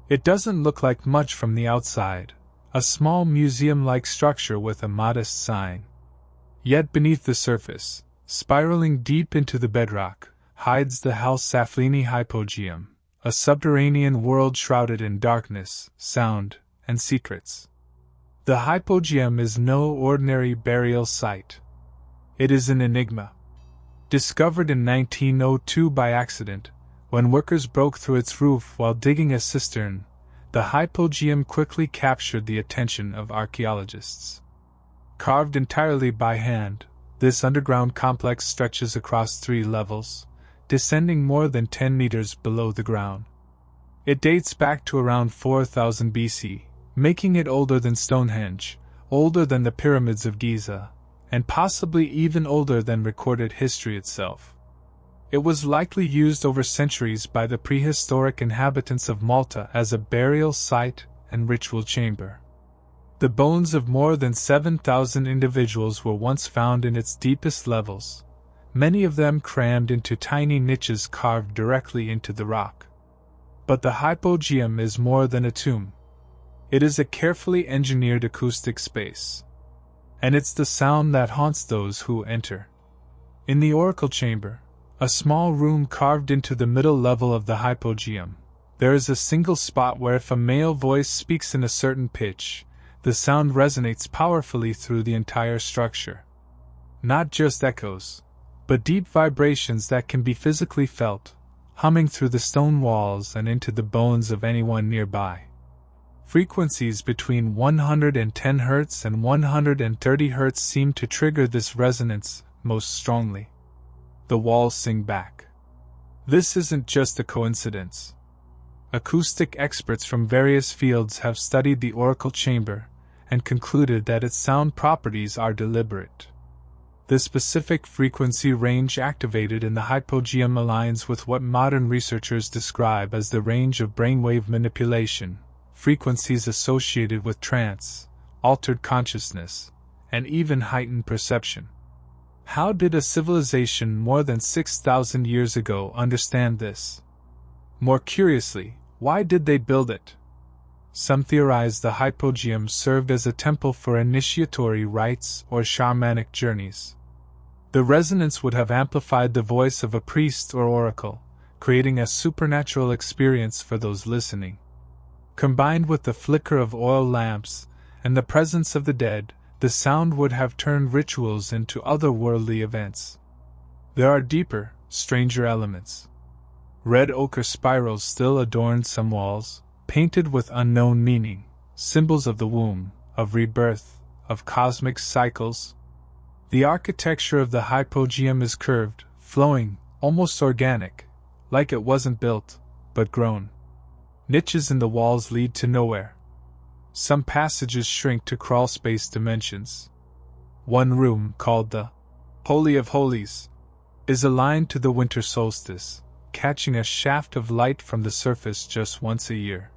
It doesn't look like much from the outside, a small museum-like structure with a modest sign. Yet beneath the surface, spiraling deep into the bedrock, hides the Hel Saflieni hypogeum, a subterranean world shrouded in darkness, sound, and secrets. The hypogeum is no ordinary burial site. It is an enigma. Discovered in 1902 by accident, when workers broke through its roof while digging a cistern, the hypogeum quickly captured the attention of archaeologists. Carved entirely by hand, this underground complex stretches across 3 levels, descending more than 10 meters below the ground. It dates back to around 4000 BC, making it older than Stonehenge, older than the pyramids of Giza, and possibly even older than recorded history itself. It was likely used over centuries by the prehistoric inhabitants of Malta as a burial site and ritual chamber. The bones of more than 7,000 individuals were once found in its deepest levels, many of them crammed into tiny niches carved directly into the rock. But the hypogeum is more than a tomb. It is a carefully engineered acoustic space. And it's the sound that haunts those who enter. In the oracle chamber, a small room carved into the middle level of the hypogeum, there is a single spot where if a male voice speaks in a certain pitch, the sound resonates powerfully through the entire structure. Not just echoes, but deep vibrations that can be physically felt, humming through the stone walls and into the bones of anyone nearby. Frequencies between 110 Hz and 130 Hz seem to trigger this resonance most strongly. The walls sing back. This isn't just a coincidence. Acoustic experts from various fields have studied the oracle chamber and concluded that its sound properties are deliberate. The specific frequency range activated in the hypogeum aligns with what modern researchers describe as the range of brainwave manipulation, frequencies associated with trance, altered consciousness, and even heightened perception. How did a civilization more than 6,000 years ago understand this? More curiously, why did they build it? Some theorize the hypogeum served as a temple for initiatory rites or shamanic journeys. The resonance would have amplified the voice of a priest or oracle, creating a supernatural experience for those listening. Combined with the flicker of oil lamps and the presence of the dead, the sound would have turned rituals into otherworldly events. There are deeper, stranger elements. Red ochre spirals still adorn some walls, painted with unknown meaning, symbols of the womb, of rebirth, of cosmic cycles. The architecture of the hypogeum is curved, flowing, almost organic, like it wasn't built, but grown. Niches in the walls lead to nowhere. Some passages shrink to crawl-space dimensions. One room, called the Holy of Holies, is aligned to the winter solstice, catching a shaft of light from the surface just once a year.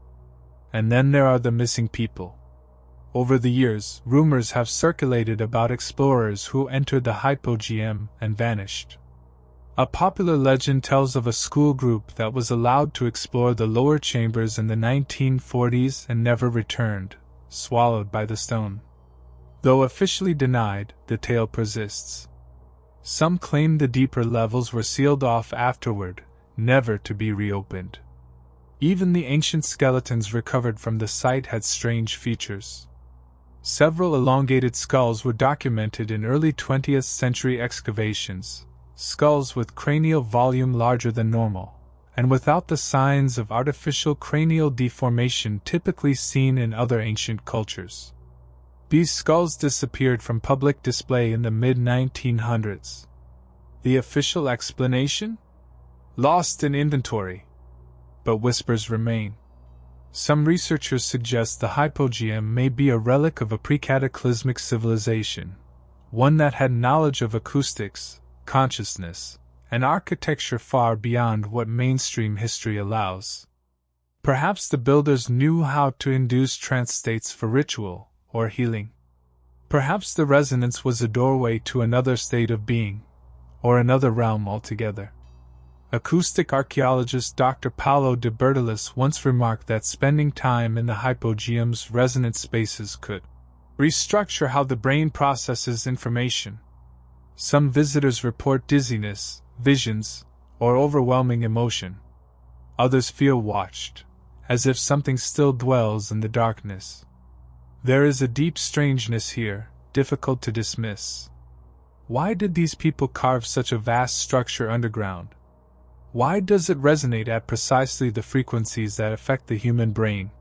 And then there are the missing people. Over the years, rumors have circulated about explorers who entered the hypogeum and vanished. A popular legend tells of a school group that was allowed to explore the lower chambers in the 1940s and never returned, swallowed by the stone. Though officially denied, the tale persists. Some claim the deeper levels were sealed off afterward, never to be reopened. Even the ancient skeletons recovered from the site had strange features. Several elongated skulls were documented in early 20th century excavations, skulls with cranial volume larger than normal, and without the signs of artificial cranial deformation typically seen in other ancient cultures. These skulls disappeared from public display in the mid-1900s. The official explanation? Lost in inventory. But whispers remain. Some researchers suggest the hypogeum may be a relic of a pre-cataclysmic civilization, one that had knowledge of acoustics, consciousness, and architecture far beyond what mainstream history allows. Perhaps the builders knew how to induce trance states for ritual or healing. Perhaps the resonance was a doorway to another state of being, or another realm altogether. Acoustic archaeologist Dr. Paolo de Bertolis once remarked that spending time in the hypogeum's resonant spaces could restructure how the brain processes information. Some visitors report dizziness, visions, or overwhelming emotion. Others feel watched, as if something still dwells in the darkness. There is a deep strangeness here, difficult to dismiss. Why did these people carve such a vast structure underground? Why does it resonate at precisely the frequencies that affect the human brain?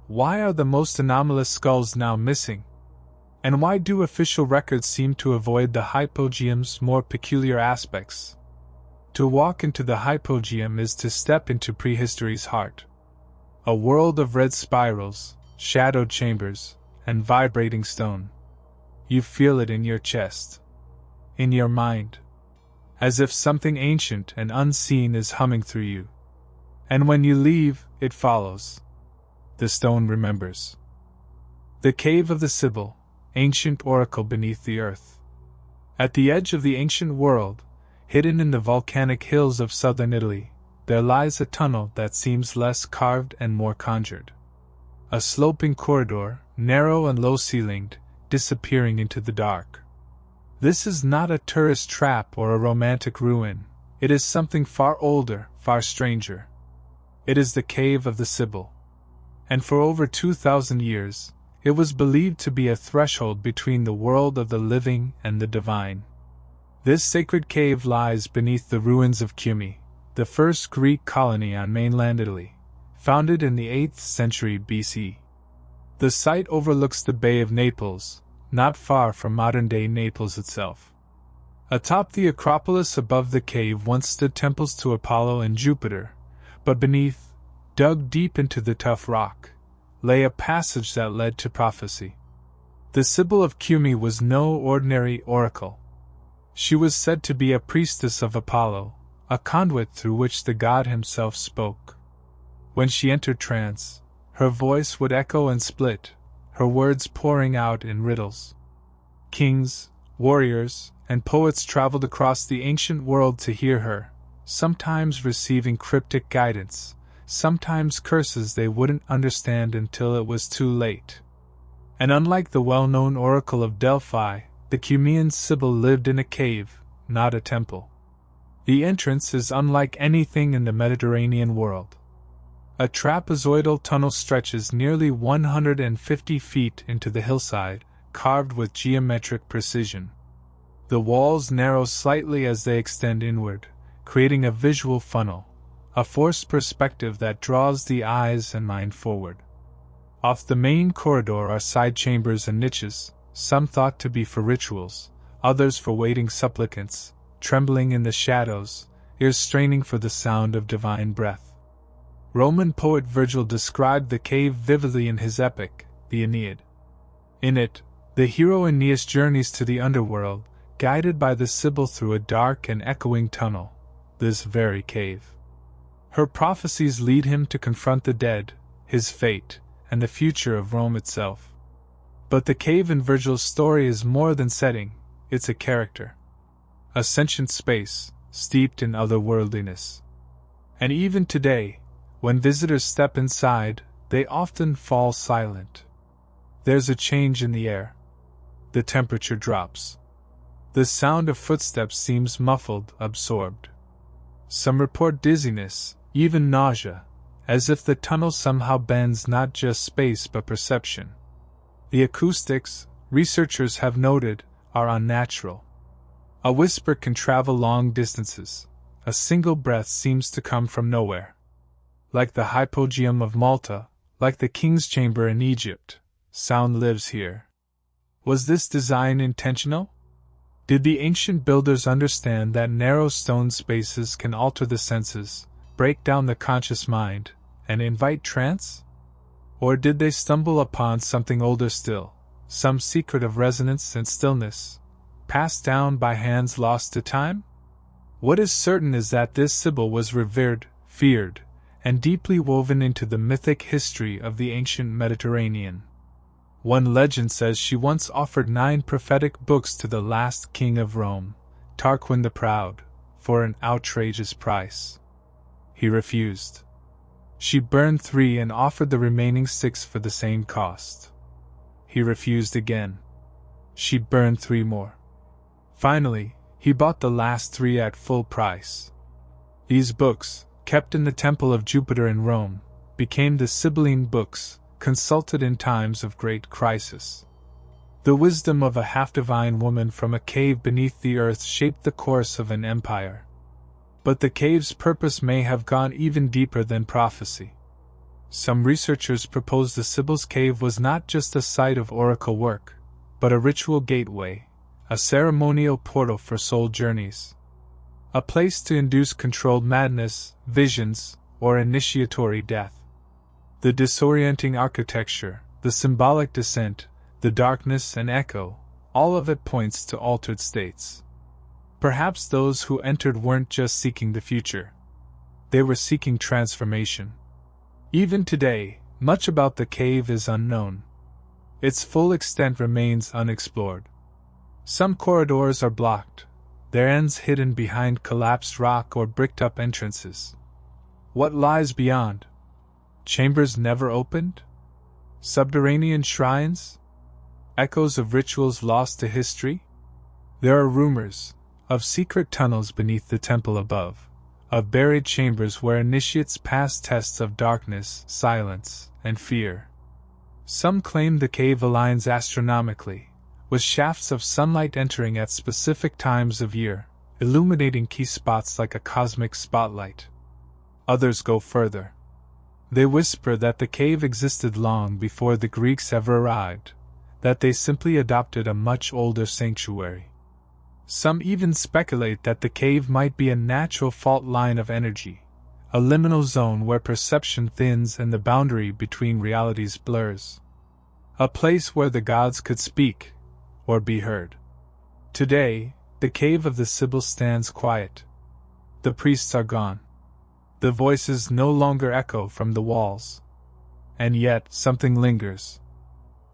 Why are the most anomalous skulls now missing? And why do official records seem to avoid the hypogeum's more peculiar aspects? To walk into the hypogeum is to step into prehistory's heart. A world of red spirals, shadowed chambers, and vibrating stone. You feel it in your chest, in your mind, as if something ancient and unseen is humming through you. And when you leave, it follows. The stone remembers. The Cave of the Sibyl, ancient oracle beneath the earth. At the edge of the ancient world, hidden in the volcanic hills of southern Italy, there lies a tunnel that seems less carved and more conjured. A sloping corridor, narrow and low-ceilinged, disappearing into the dark. This is not a tourist trap or a romantic ruin. It is something far older, far stranger. It is the Cave of the Sibyl. And for over 2,000 years, it was believed to be a threshold between the world of the living and the divine. This sacred cave lies beneath the ruins of Cumae, the first Greek colony on mainland Italy, founded in the 8th century BC. The site overlooks the Bay of Naples, not far from modern-day Naples itself. Atop the Acropolis above the cave once stood temples to Apollo and Jupiter, but beneath, dug deep into the tough rock, lay a passage that led to prophecy. The Sibyl of Cumae was no ordinary oracle. She was said to be a priestess of Apollo, a conduit through which the god himself spoke. When she entered trance, her voice would echo and split, her words pouring out in riddles. Kings, warriors, and poets traveled across the ancient world to hear her, sometimes receiving cryptic guidance, sometimes curses they wouldn't understand until it was too late. And unlike the well-known oracle of Delphi, the Cumaean Sibyl lived in a cave, not a temple. The entrance is unlike anything in the Mediterranean world. A trapezoidal tunnel stretches nearly 150 feet into the hillside, carved with geometric precision. The walls narrow slightly as they extend inward, creating a visual funnel, a forced perspective that draws the eyes and mind forward. Off the main corridor are side chambers and niches, some thought to be for rituals, others for waiting supplicants, trembling in the shadows, ears straining for the sound of divine breath. Roman poet Virgil described the cave vividly in his epic, the Aeneid. In it, the hero Aeneas journeys to the underworld, guided by the Sibyl through a dark and echoing tunnel, this very cave. Her prophecies lead him to confront the dead, his fate, and the future of Rome itself. But the cave in Virgil's story is more than setting, it's a character. A sentient space, steeped in otherworldliness. And even today, when visitors step inside, they often fall silent. There's a change in the air. The temperature drops. The sound of footsteps seems muffled, absorbed. Some report dizziness, even nausea, as if the tunnel somehow bends not just space but perception. The acoustics, researchers have noted, are unnatural. A whisper can travel long distances. A single breath seems to come from nowhere. Like the hypogeum of Malta, like the king's chamber in Egypt, sound lives here. Was this design intentional? Did the ancient builders understand that narrow stone spaces can alter the senses, break down the conscious mind, and invite trance? Or did they stumble upon something older still, some secret of resonance and stillness, passed down by hands lost to time? What is certain is that this Sibyl was revered, feared, and deeply woven into the mythic history of the ancient Mediterranean. One legend says she once offered 9 prophetic books to the last king of Rome, Tarquin the Proud, for an outrageous price. He refused. She burned 3 and offered the remaining 6 for the same cost. He refused again. She burned 3 more. Finally, he bought the last 3 at full price. These books, kept in the Temple of Jupiter in Rome, became the Sibylline books, consulted in times of great crisis. The wisdom of a half-divine woman from a cave beneath the earth shaped the course of an empire. But the cave's purpose may have gone even deeper than prophecy. Some researchers propose the Sibyl's Cave was not just a site of oracle work, but a ritual gateway, a ceremonial portal for soul journeys. A place to induce controlled madness, visions, or initiatory death. The disorienting architecture, the symbolic descent, the darkness and echo, all of it points to altered states. Perhaps those who entered weren't just seeking the future. They were seeking transformation. Even today, much about the cave is unknown. Its full extent remains unexplored. Some corridors are blocked, their ends hidden behind collapsed rock or bricked-up entrances. What lies beyond? Chambers never opened? Subterranean shrines? Echoes of rituals lost to history? There are rumors of secret tunnels beneath the temple above, of buried chambers where initiates pass tests of darkness, silence, and fear. Some claim the cave aligns astronomically, with shafts of sunlight entering at specific times of year, illuminating key spots like a cosmic spotlight. Others go further. They whisper that the cave existed long before the Greeks ever arrived, that they simply adopted a much older sanctuary. Some even speculate that the cave might be a natural fault line of energy, a liminal zone where perception thins and the boundary between realities blurs. A place where the gods could speak, or be heard. Today, the cave of the Sibyl stands quiet. The priests are gone. The voices no longer echo from the walls. And yet, something lingers.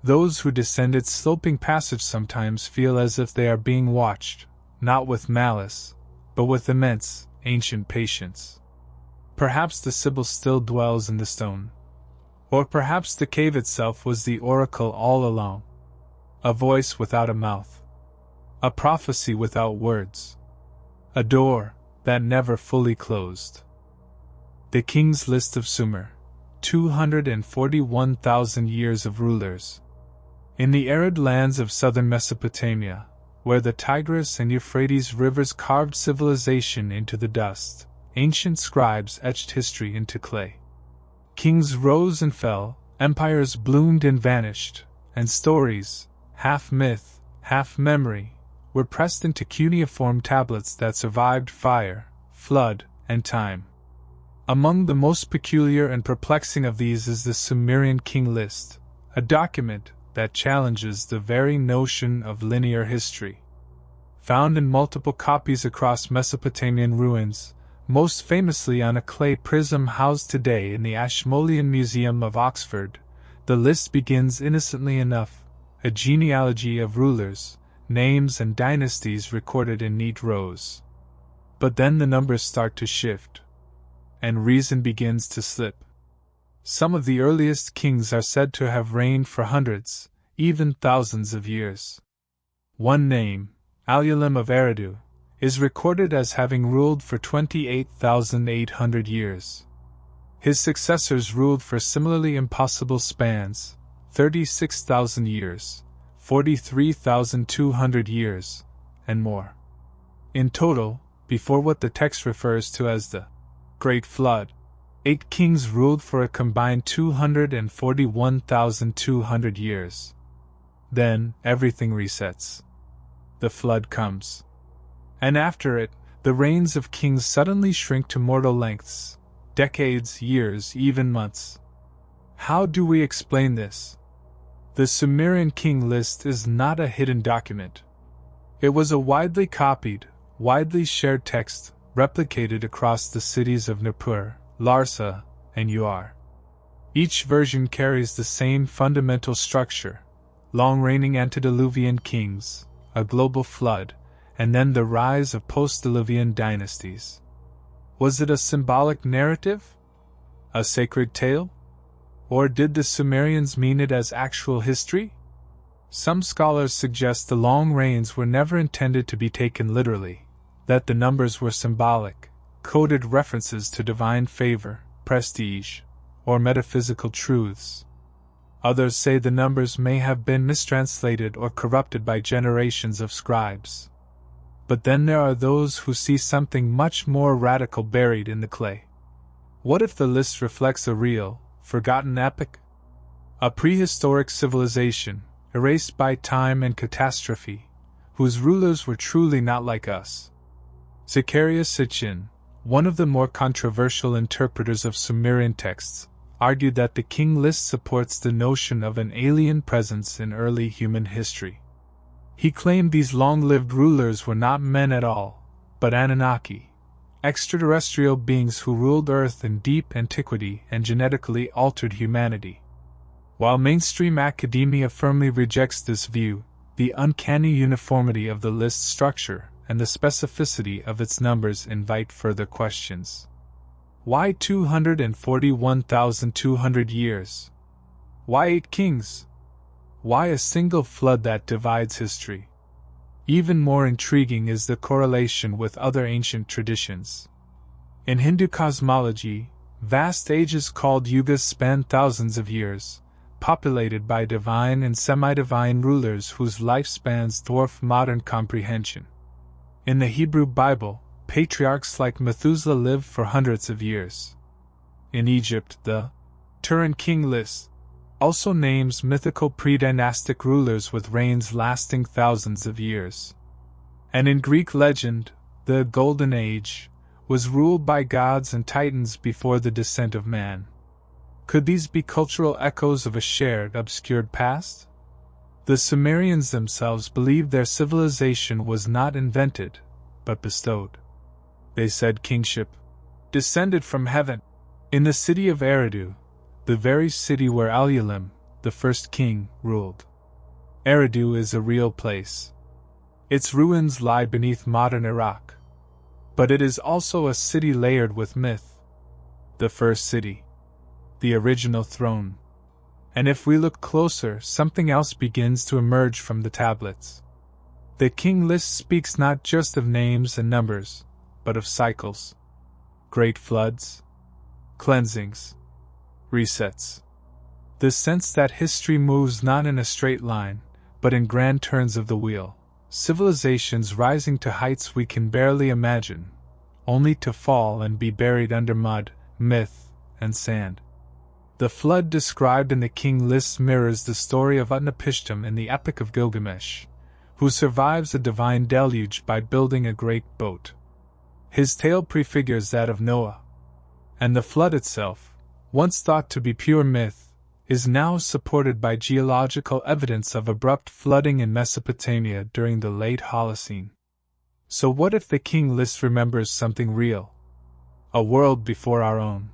Those who descend its sloping passage sometimes feel as if they are being watched, not with malice, but with immense, ancient patience. Perhaps the Sibyl still dwells in the stone. Or perhaps the cave itself was the oracle all along. A voice without a mouth. A prophecy without words. A door that never fully closed. The King's List of Sumer, 241,000 years of rulers. In the arid lands of southern Mesopotamia, where the Tigris and Euphrates rivers carved civilization into the dust, ancient scribes etched history into clay. Kings rose and fell, empires bloomed and vanished, and stories, half myth, half memory, were pressed into cuneiform tablets that survived fire, flood, and time. Among the most peculiar and perplexing of these is the Sumerian King List, a document that challenges the very notion of linear history. Found in multiple copies across Mesopotamian ruins, most famously on a clay prism housed today in the Ashmolean Museum of Oxford, the list begins innocently enough, a genealogy of rulers, names and dynasties recorded in neat rows. But then the numbers start to shift, and reason begins to slip. Some of the earliest kings are said to have reigned for hundreds, even thousands of years. One name, Alulem of Eridu, is recorded as having ruled for 28,800 years. His successors ruled for similarly impossible spans, 36,000 years, 43,200 years, and more. In total, before what the text refers to as the Great Flood, 8 kings ruled for a combined 241,200 years. Then, everything resets. The flood comes. And after it, the reigns of kings suddenly shrink to mortal lengths, decades, years, even months. How do we explain this? The Sumerian king list is not a hidden document. It was a widely copied, widely shared text, replicated across the cities of Nippur, Larsa, and Uar. Each version carries the same fundamental structure: long-reigning antediluvian kings, a global flood, and then the rise of post-diluvian dynasties. Was it a symbolic narrative? A sacred tale? Or did the Sumerians mean it as actual history? Some scholars suggest the long reigns were never intended to be taken literally, that the numbers were symbolic, coded references to divine favor, prestige, or metaphysical truths. Others say the numbers may have been mistranslated or corrupted by generations of scribes. But then there are those who see something much more radical buried in the clay. What if the list reflects a real, forgotten epoch? A prehistoric civilization, erased by time and catastrophe, whose rulers were truly not like us. Zacharias Sitchin, one of the more controversial interpreters of Sumerian texts, argued that the king list supports the notion of an alien presence in early human history. He claimed these long-lived rulers were not men at all, but Anunnaki, extraterrestrial beings who ruled Earth in deep antiquity and genetically altered humanity. While mainstream academia firmly rejects this view, the uncanny uniformity of the list structure and the specificity of its numbers invite further questions. Why 241,200 years? Why 8 kings? Why a single flood that divides history? Even more intriguing is the correlation with other ancient traditions. In Hindu cosmology, vast ages called yugas span thousands of years, populated by divine and semi-divine rulers whose lifespans dwarf modern comprehension. In the Hebrew Bible, patriarchs like Methuselah lived for hundreds of years. In Egypt, the Turin king list also names mythical pre-dynastic rulers with reigns lasting thousands of years. And in Greek legend, the Golden Age was ruled by gods and titans before the descent of man. Could these be cultural echoes of a shared, obscured past? The Sumerians themselves believed their civilization was not invented, but bestowed. They said kingship descended from heaven. In the city of Eridu, the very city where Alulem, the first king, ruled. Eridu is a real place. Its ruins lie beneath modern Iraq. But it is also a city layered with myth. The first city. The original throne. And if we look closer, something else begins to emerge from the tablets. The king list speaks not just of names and numbers, but of cycles. Great floods. Cleansings. Resets. The sense that history moves not in a straight line, but in grand turns of the wheel, civilizations rising to heights we can barely imagine, only to fall and be buried under mud, myth, and sand. The flood described in the king list mirrors the story of Utnapishtim in the Epic of Gilgamesh, who survives a divine deluge by building a great boat. His tale prefigures that of Noah. And the flood itself, once thought to be pure myth, is now supported by geological evidence of abrupt flooding in Mesopotamia during the late Holocene. So what if the king list remembers something real? A world before our own.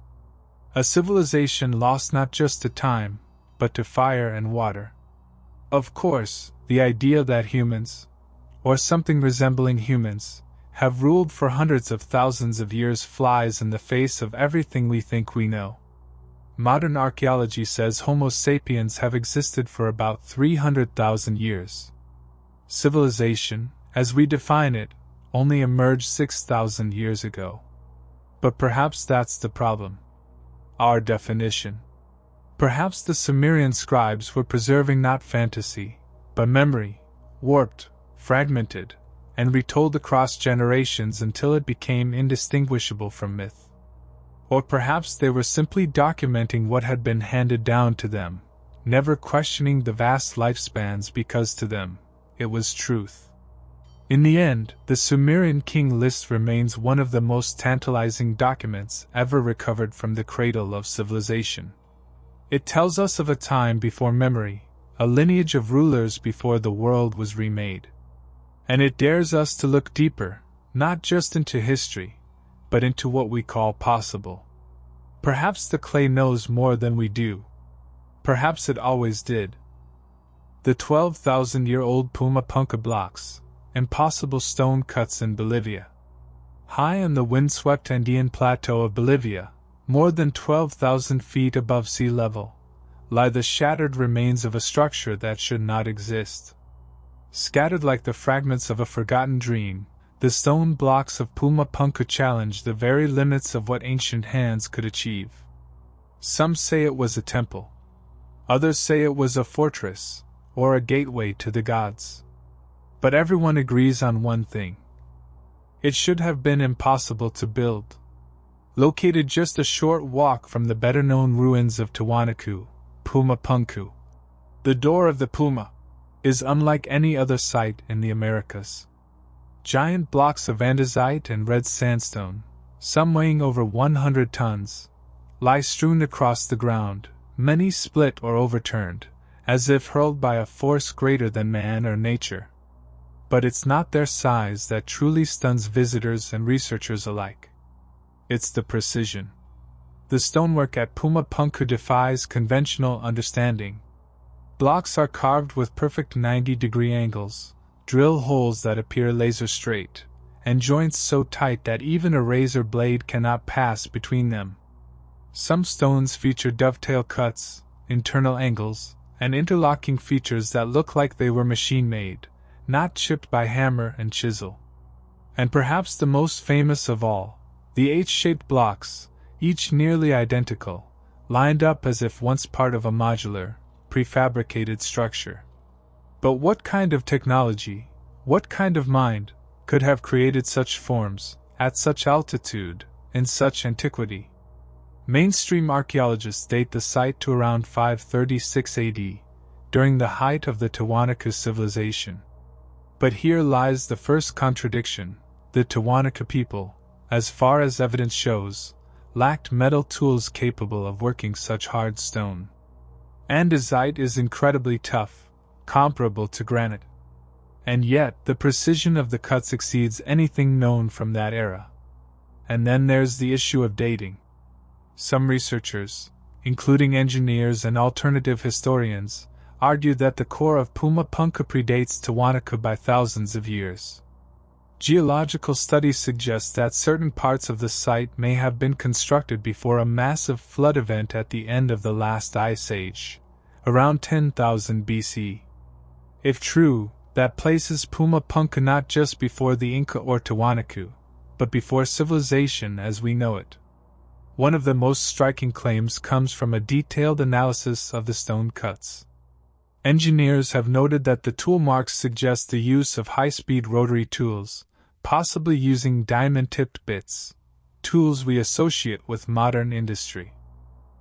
A civilization lost not just to time, but to fire and water. Of course, the idea that humans, or something resembling humans, have ruled for hundreds of thousands of years flies in the face of everything we think we know. Modern archaeology says Homo sapiens have existed for about 300,000 years. Civilization, as we define it, only emerged 6,000 years ago. But perhaps that's the problem. Our definition. Perhaps the Sumerian scribes were preserving not fantasy, but memory, warped, fragmented, and retold across generations until it became indistinguishable from myth. Or perhaps they were simply documenting what had been handed down to them, never questioning the vast lifespans because to them, it was truth. In the end, the Sumerian king list remains one of the most tantalizing documents ever recovered from the cradle of civilization. It tells us of a time before memory, a lineage of rulers before the world was remade. And it dares us to look deeper, not just into history, but into what we call possible. Perhaps the clay knows more than we do. Perhaps it always did. The 12,000-year-old Pumapunka blocks, impossible stone cuts in Bolivia. High on the windswept Andean plateau of Bolivia, more than 12,000 feet above sea level, lie the shattered remains of a structure that should not exist. Scattered like the fragments of a forgotten dream, the stone blocks of Pumapunka challenge the very limits of what ancient hands could achieve. Some say it was a temple. Others say it was a fortress, or a gateway to the gods. But everyone agrees on one thing. It should have been impossible to build. Located just a short walk from the better-known ruins of Tiwanaku, Pumapunku, the door of the Puma, is unlike any other site in the Americas. Giant blocks of andesite and red sandstone, some weighing over 100 tons, lie strewn across the ground, many split or overturned, as if hurled by a force greater than man or nature. But it's not their size that truly stuns visitors and researchers alike. It's the precision. The stonework at Pumapunku defies conventional understanding. Blocks are carved with perfect 90-degree angles, drill holes that appear laser straight, and joints so tight that even a razor blade cannot pass between them. Some stones feature dovetail cuts, internal angles, and interlocking features that look like they were machine-made, not chipped by hammer and chisel. And perhaps the most famous of all, the H-shaped blocks, each nearly identical, lined up as if once part of a modular, prefabricated structure. But what kind of technology, what kind of mind, could have created such forms, at such altitude, in such antiquity? Mainstream archaeologists date the site to around 536 AD, during the height of the Tiwanaku civilization. But here lies the first contradiction. The Tiwanaku people, as far as evidence shows, lacked metal tools capable of working such hard stone. Andesite is incredibly tough, comparable to granite. And yet, the precision of the cuts exceeds anything known from that era. And then there's the issue of dating. Some researchers, including engineers and alternative historians, argue that the core of Pumapunka predates Tiwanaku by thousands of years. Geological studies suggest that certain parts of the site may have been constructed before a massive flood event at the end of the last ice age, around 10,000 BC. If true, that places Pumapunka not just before the Inca or Tiwanaku, but before civilization as we know it. One of the most striking claims comes from a detailed analysis of the stone cuts. Engineers have noted that the tool marks suggest the use of high-speed rotary tools, possibly using diamond-tipped bits, tools we associate with modern industry.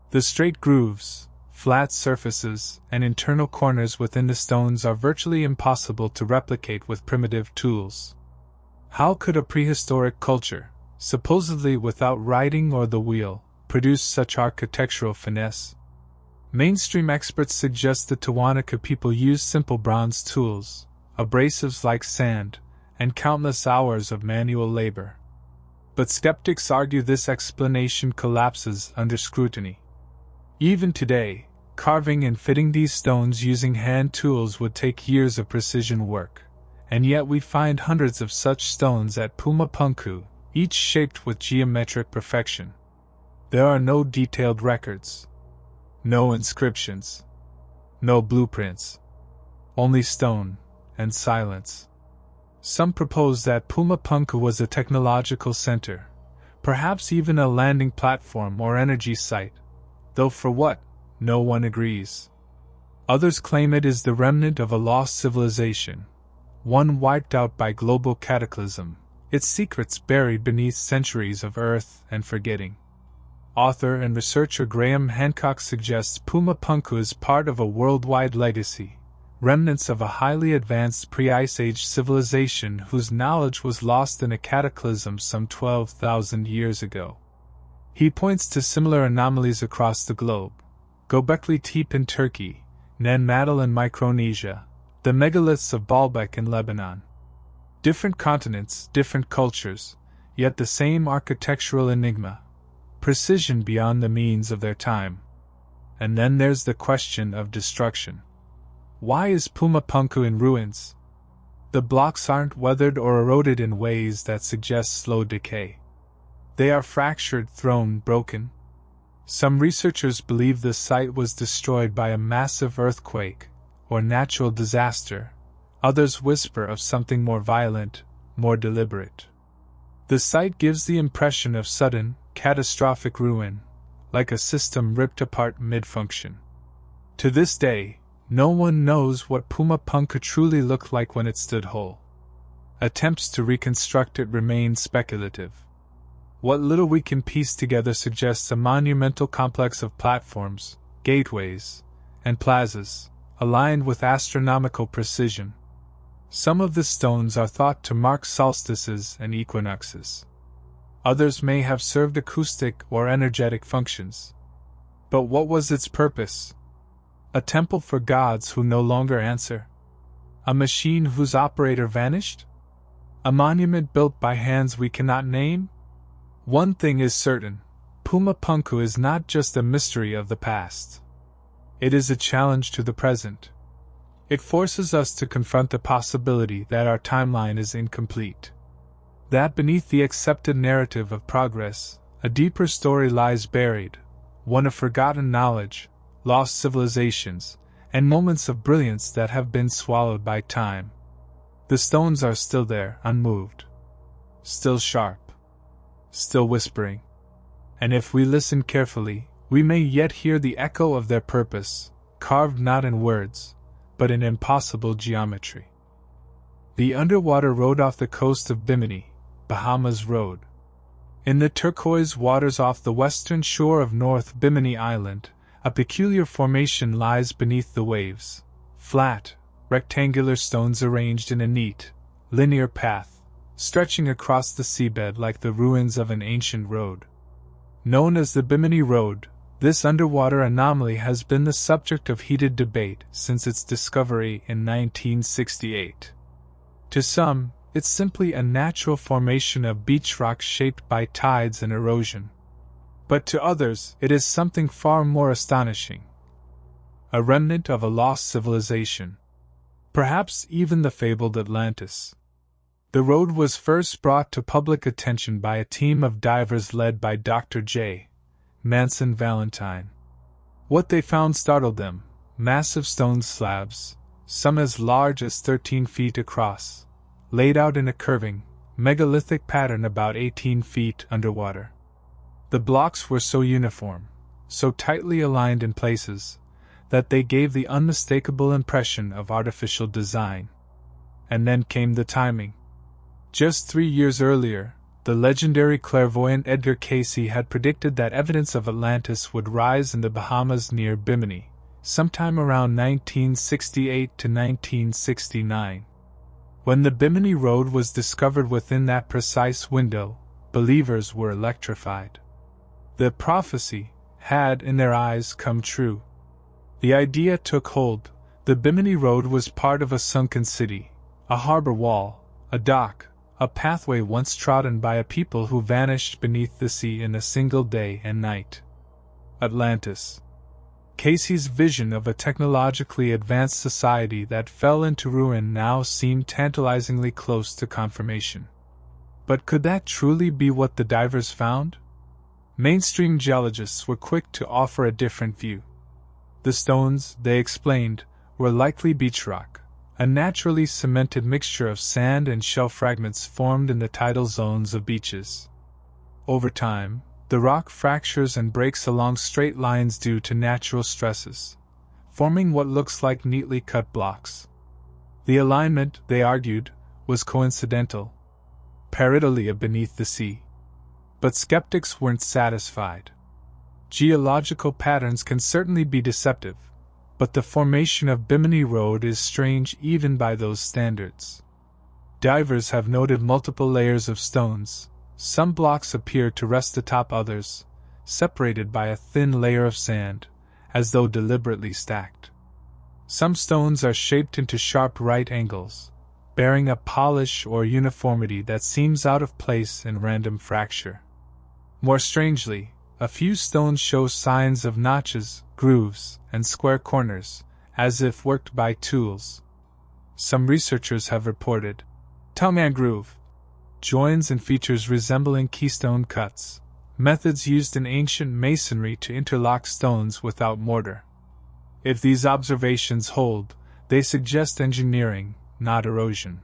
The straight grooves, flat surfaces, and internal corners within the stones are virtually impossible to replicate with primitive tools. How could a prehistoric culture, supposedly without writing or the wheel, produce such architectural finesse? Mainstream experts suggest the Tiwanaku people used simple bronze tools, abrasives like sand, and countless hours of manual labor. But skeptics argue this explanation collapses under scrutiny. Even today, carving and fitting these stones using hand tools would take years of precision work, and yet we find hundreds of such stones at Pumapunku, each shaped with geometric perfection. There are no detailed records. No inscriptions. No blueprints. Only stone, and silence. Some propose that Pumapunku was a technological center, perhaps even a landing platform or energy site, though for what, no one agrees. Others claim it is the remnant of a lost civilization, one wiped out by global cataclysm, its secrets buried beneath centuries of earth and forgetting. Author and researcher Graham Hancock suggests Pumapunku is part of a worldwide legacy, remnants of a highly advanced pre-Ice Age civilization whose knowledge was lost in a cataclysm some 12,000 years ago. He points to similar anomalies across the globe: Göbekli Tepe in Turkey, Nen Madal in Micronesia, the megaliths of Baalbek in Lebanon. Different continents, different cultures, yet the same architectural enigma, precision beyond the means of their time. And then there's the question of destruction. Why is Pumapunku in ruins? The blocks aren't weathered or eroded in ways that suggest slow decay. They are fractured, thrown, broken. Some researchers believe the site was destroyed by a massive earthquake or natural disaster. Others whisper of something more violent, more deliberate. The site gives the impression of sudden, catastrophic ruin, like a system ripped apart mid-function. To this day, no one knows what Pumapunku truly looked like when it stood whole. Attempts to reconstruct it remain speculative. What little we can piece together suggests a monumental complex of platforms, gateways, and plazas, aligned with astronomical precision. Some of the stones are thought to mark solstices and equinoxes. Others may have served acoustic or energetic functions. But what was its purpose? A temple for gods who no longer answer? A machine whose operator vanished? A monument built by hands we cannot name? One thing is certain: Pumapunku is not just a mystery of the past. It is a challenge to the present. It forces us to confront the possibility that our timeline is incomplete. That beneath the accepted narrative of progress, a deeper story lies buried, one of forgotten knowledge, lost civilizations, and moments of brilliance that have been swallowed by time. The stones are still there, unmoved. Still sharp. Still whispering. And if we listen carefully, we may yet hear the echo of their purpose, carved not in words, but in impossible geometry. The underwater road off the coast of Bimini, Bahamas Road. In the turquoise waters off the western shore of North Bimini Island, a peculiar formation lies beneath the waves. Flat, rectangular stones arranged in a neat, linear path, stretching across the seabed like the ruins of an ancient road. Known as the Bimini Road, this underwater anomaly has been the subject of heated debate since its discovery in 1968. To some, it's simply a natural formation of beach rock shaped by tides and erosion. But to others, it is something far more astonishing. A remnant of a lost civilization. Perhaps even the fabled Atlantis. The road was first brought to public attention by a team of divers led by Dr. J. Manson Valentine. What they found startled them: massive stone slabs, some as large as 13 feet across, laid out in a curving, megalithic pattern about 18 feet underwater. The blocks were so uniform, so tightly aligned in places, that they gave the unmistakable impression of artificial design. And then came the timing. Just 3 years earlier, the legendary clairvoyant Edgar Cayce had predicted that evidence of Atlantis would rise in the Bahamas near Bimini, sometime around 1968 to 1969. When the Bimini Road was discovered within that precise window, believers were electrified. The prophecy had, in their eyes, come true. The idea took hold. The Bimini Road was part of a sunken city, a harbor wall, a dock, a pathway once trodden by a people who vanished beneath the sea in a single day and night. Atlantis. Cayce's vision of a technologically advanced society that fell into ruin now seemed tantalizingly close to confirmation. But could that truly be what the divers found? Mainstream geologists were quick to offer a different view. The stones, they explained, were likely beach rock, A naturally cemented mixture of sand and shell fragments formed in the tidal zones of beaches. Over time, the rock fractures and breaks along straight lines due to natural stresses, forming what looks like neatly cut blocks. The alignment, they argued, was coincidental, pareidolia beneath the sea. But skeptics weren't satisfied. Geological patterns can certainly be deceptive, but the formation of Bimini Road is strange even by those standards. Divers have noted multiple layers of stones. Some blocks appear to rest atop others, separated by a thin layer of sand, as though deliberately stacked. Some stones are shaped into sharp right angles, bearing a polish or uniformity that seems out of place in random fracture. More strangely, a few stones show signs of notches, grooves, and square corners, as if worked by tools. Some researchers have reported tongue-and groove joins and features resembling keystone cuts, methods used in ancient masonry to interlock stones without mortar. If these observations hold, they suggest engineering, not erosion.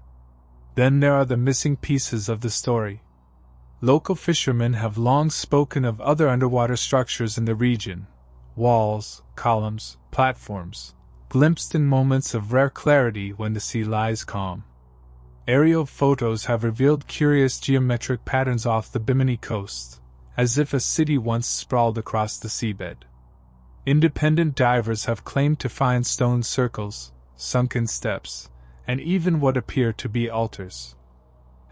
Then there are the missing pieces of the story. Local fishermen have long spoken of other underwater structures in the region: walls, columns, platforms, glimpsed in moments of rare clarity when the sea lies calm. Aerial photos have revealed curious geometric patterns off the Bimini coast, as if a city once sprawled across the seabed. Independent divers have claimed to find stone circles, sunken steps, and even what appear to be altars.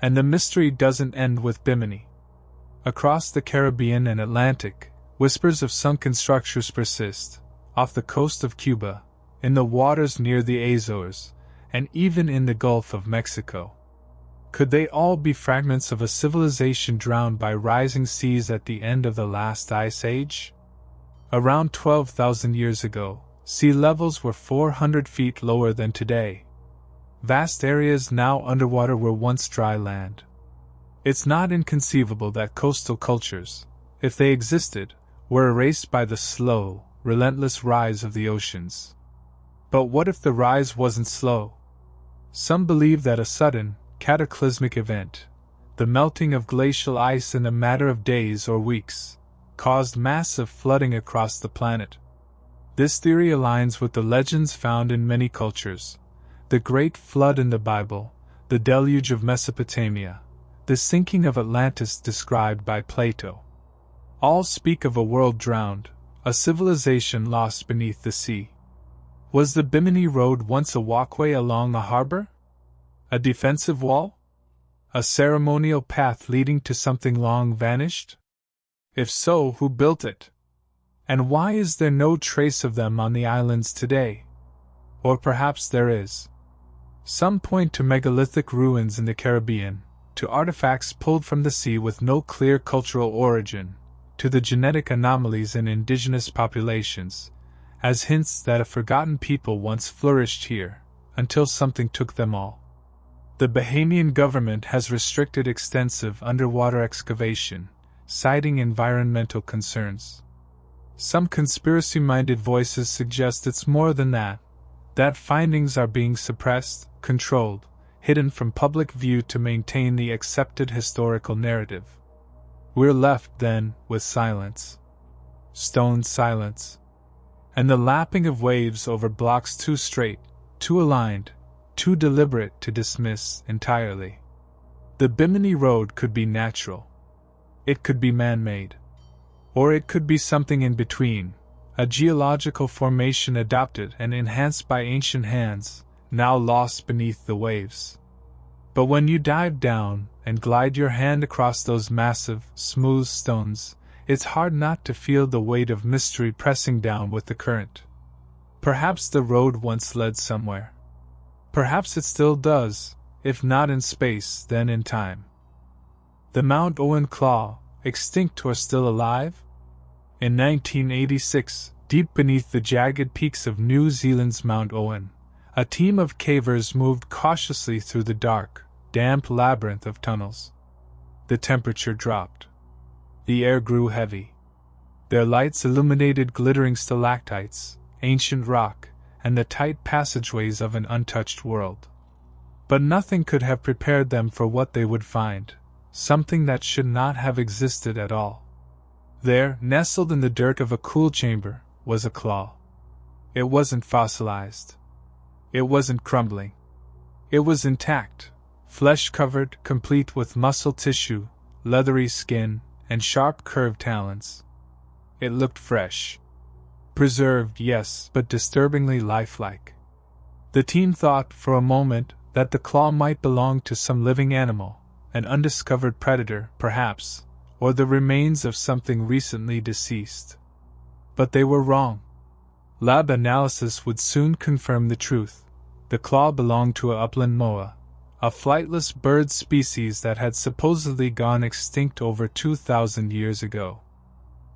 And the mystery doesn't end with Bimini. Across the Caribbean and Atlantic, whispers of sunken structures persist, off the coast of Cuba, in the waters near the Azores, and even in the Gulf of Mexico. Could they all be fragments of a civilization drowned by rising seas at the end of the last ice age? Around 12,000 years ago, sea levels were 400 feet lower than today. Vast areas now underwater were once dry land. It's not inconceivable that coastal cultures, if they existed, were erased by the slow, relentless rise of the oceans. But what if the rise wasn't slow? Some believe that a sudden, cataclysmic event, the melting of glacial ice in a matter of days or weeks, caused massive flooding across the planet. This theory aligns with the legends found in many cultures: the Great Flood in the Bible, the Deluge of Mesopotamia, the sinking of Atlantis described by Plato. All speak of a world drowned, a civilization lost beneath the sea. Was the Bimini Road once a walkway along a harbor? A defensive wall? A ceremonial path leading to something long vanished? If so, who built it? And why is there no trace of them on the islands today? Or perhaps there is. Some point to megalithic ruins in the Caribbean, to artifacts pulled from the sea with no clear cultural origin, to the genetic anomalies in indigenous populations, as hints that a forgotten people once flourished here, until something took them all. The Bahamian government has restricted extensive underwater excavation, citing environmental concerns. Some conspiracy-minded voices suggest it's more than that findings are being suppressed, controlled, hidden from public view to maintain the accepted historical narrative. We're left, then, with silence. Stone silence. And the lapping of waves over blocks too straight, too aligned, too deliberate to dismiss entirely. The Bimini Road could be natural. It could be man-made. Or it could be something in between, a geological formation adopted and enhanced by ancient hands, now lost beneath the waves. But when you dive down and glide your hand across those massive, smooth stones, it's hard not to feel the weight of mystery pressing down with the current. Perhaps the road once led somewhere. Perhaps it still does, if not in space, then in time. The Mount Owen claw, extinct or still alive? In 1986, deep beneath the jagged peaks of New Zealand's Mount Owen, a team of cavers moved cautiously through the dark, damp labyrinth of tunnels. The temperature dropped. The air grew heavy. Their lights illuminated glittering stalactites, ancient rock, and the tight passageways of an untouched world. But nothing could have prepared them for what they would find, something that should not have existed at all. There, nestled in the dirt of a cool chamber, was a claw. It wasn't fossilized. It wasn't crumbling. It was intact, flesh-covered, complete with muscle tissue, leathery skin, and sharp curved talons. It looked fresh. Preserved, yes, but disturbingly lifelike. The team thought for a moment that the claw might belong to some living animal, an undiscovered predator, perhaps, or the remains of something recently deceased. But they were wrong. Lab analysis would soon confirm the truth. The claw belonged to a upland moa, a flightless bird species that had supposedly gone extinct over 2,000 years ago.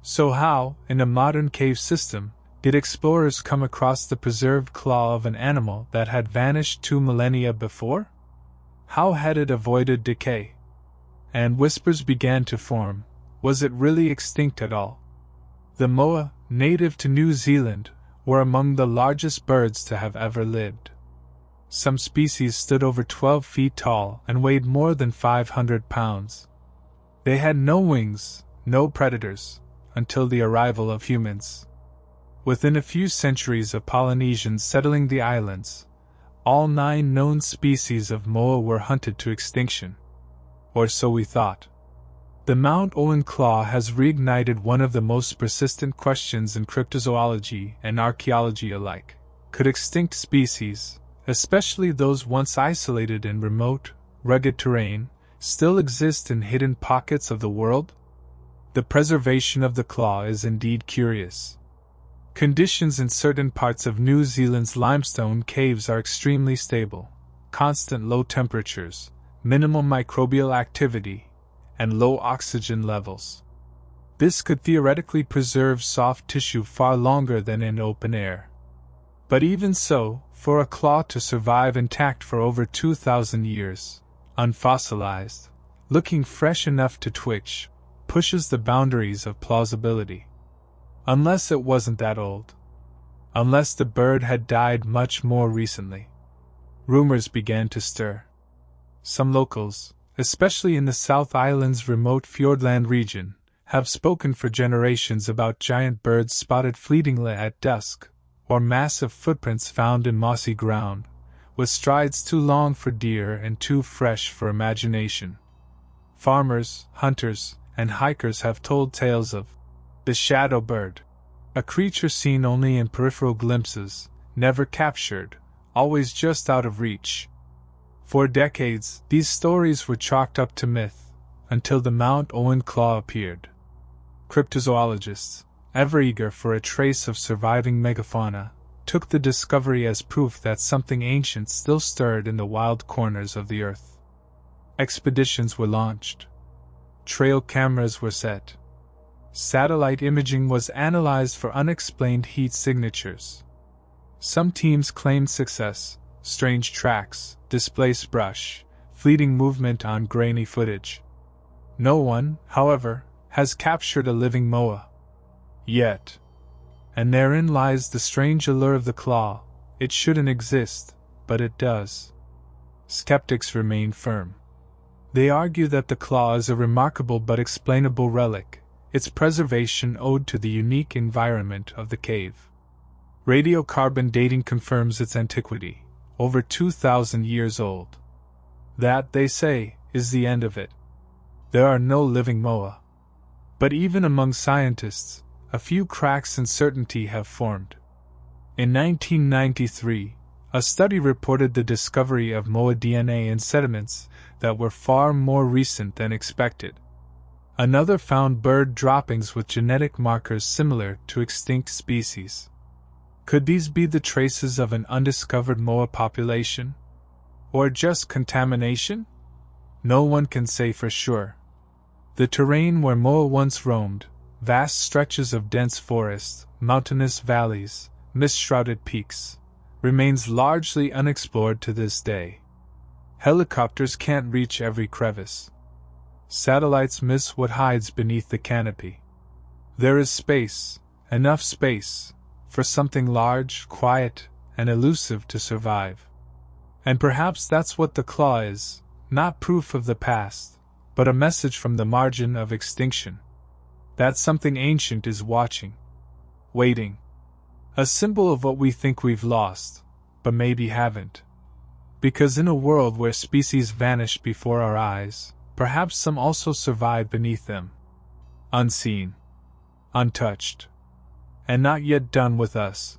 So how, in a modern cave system, did explorers come across the preserved claw of an animal that had vanished 2 millennia before? How had it avoided decay? And whispers began to form. Was it really extinct at all? The moa, native to New Zealand, were among the largest birds to have ever lived. Some species stood over 12 feet tall and weighed more than 500 pounds. They had no wings, no predators, until the arrival of humans. Within a few centuries of Polynesians settling the islands, all 9 known species of moa were hunted to extinction. Or so we thought. The Mount Owen claw has reignited one of the most persistent questions in cryptozoology and archaeology alike. Could extinct species, especially those once isolated in remote, rugged terrain, still exist in hidden pockets of the world? The preservation of the claw is indeed curious. Conditions in certain parts of New Zealand's limestone caves are extremely stable. Constant low temperatures, minimal microbial activity, and low oxygen levels. This could theoretically preserve soft tissue far longer than in open air. But even so, for a claw to survive intact for over 2,000 years, unfossilized, looking fresh enough to twitch, pushes the boundaries of plausibility. Unless it wasn't that old. Unless the bird had died much more recently. Rumors began to stir. Some locals, especially in the South Island's remote fjordland region, have spoken for generations about giant birds spotted fleetingly at dusk, or massive footprints found in mossy ground, with strides too long for deer and too fresh for imagination. Farmers, hunters, and hikers have told tales of the shadow bird, a creature seen only in peripheral glimpses, never captured, always just out of reach. For decades, these stories were chalked up to myth, until the Mount Owen claw appeared. Cryptozoologists, ever eager for a trace of surviving megafauna, took the discovery as proof that something ancient still stirred in the wild corners of the earth. Expeditions were launched. Trail cameras were set. Satellite imaging was analyzed for unexplained heat signatures. Some teams claimed success: strange tracks, displaced brush, fleeting movement on grainy footage. No one, however, has captured a living moa. Yet. And therein lies the strange allure of the claw. It shouldn't exist, but it does. Skeptics remain firm. They argue that the claw is a remarkable but explainable relic, its preservation owed to the unique environment of the cave. Radiocarbon dating confirms its antiquity, over 2,000 years old. That, they say, is the end of it. There are no living moa. But even among scientists, a few cracks in certainty have formed. In 1993, a study reported the discovery of moa DNA in sediments that were far more recent than expected. Another found bird droppings with genetic markers similar to extinct species. Could these be the traces of an undiscovered moa population? Or just contamination? No one can say for sure. The terrain where moa once roamed, vast stretches of dense forest, mountainous valleys, mist-shrouded peaks, remains largely unexplored to this day. Helicopters can't reach every crevice. Satellites miss what hides beneath the canopy. There is space, enough space, for something large, quiet, and elusive to survive. And perhaps that's what the claw is, not proof of the past, but a message from the margin of extinction. That something ancient is watching, waiting. A symbol of what we think we've lost, but maybe haven't. Because in a world where species vanish before our eyes, perhaps some also survive beneath them. Unseen, untouched, and not yet done with us.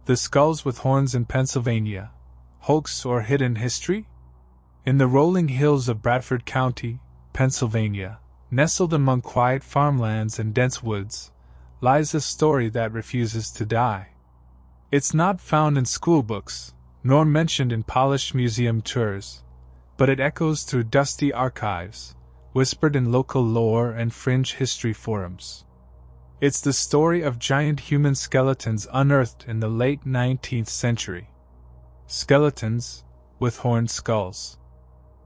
The skulls with horns in Pennsylvania, hoax or hidden history? In the rolling hills of Bradford County, Pennsylvania, nestled among quiet farmlands and dense woods, lies a story that refuses to die. It's not found in schoolbooks, nor mentioned in polished museum tours, but it echoes through dusty archives, whispered in local lore and fringe history forums. It's the story of giant human skeletons unearthed in the late 19th century. Skeletons with horned skulls.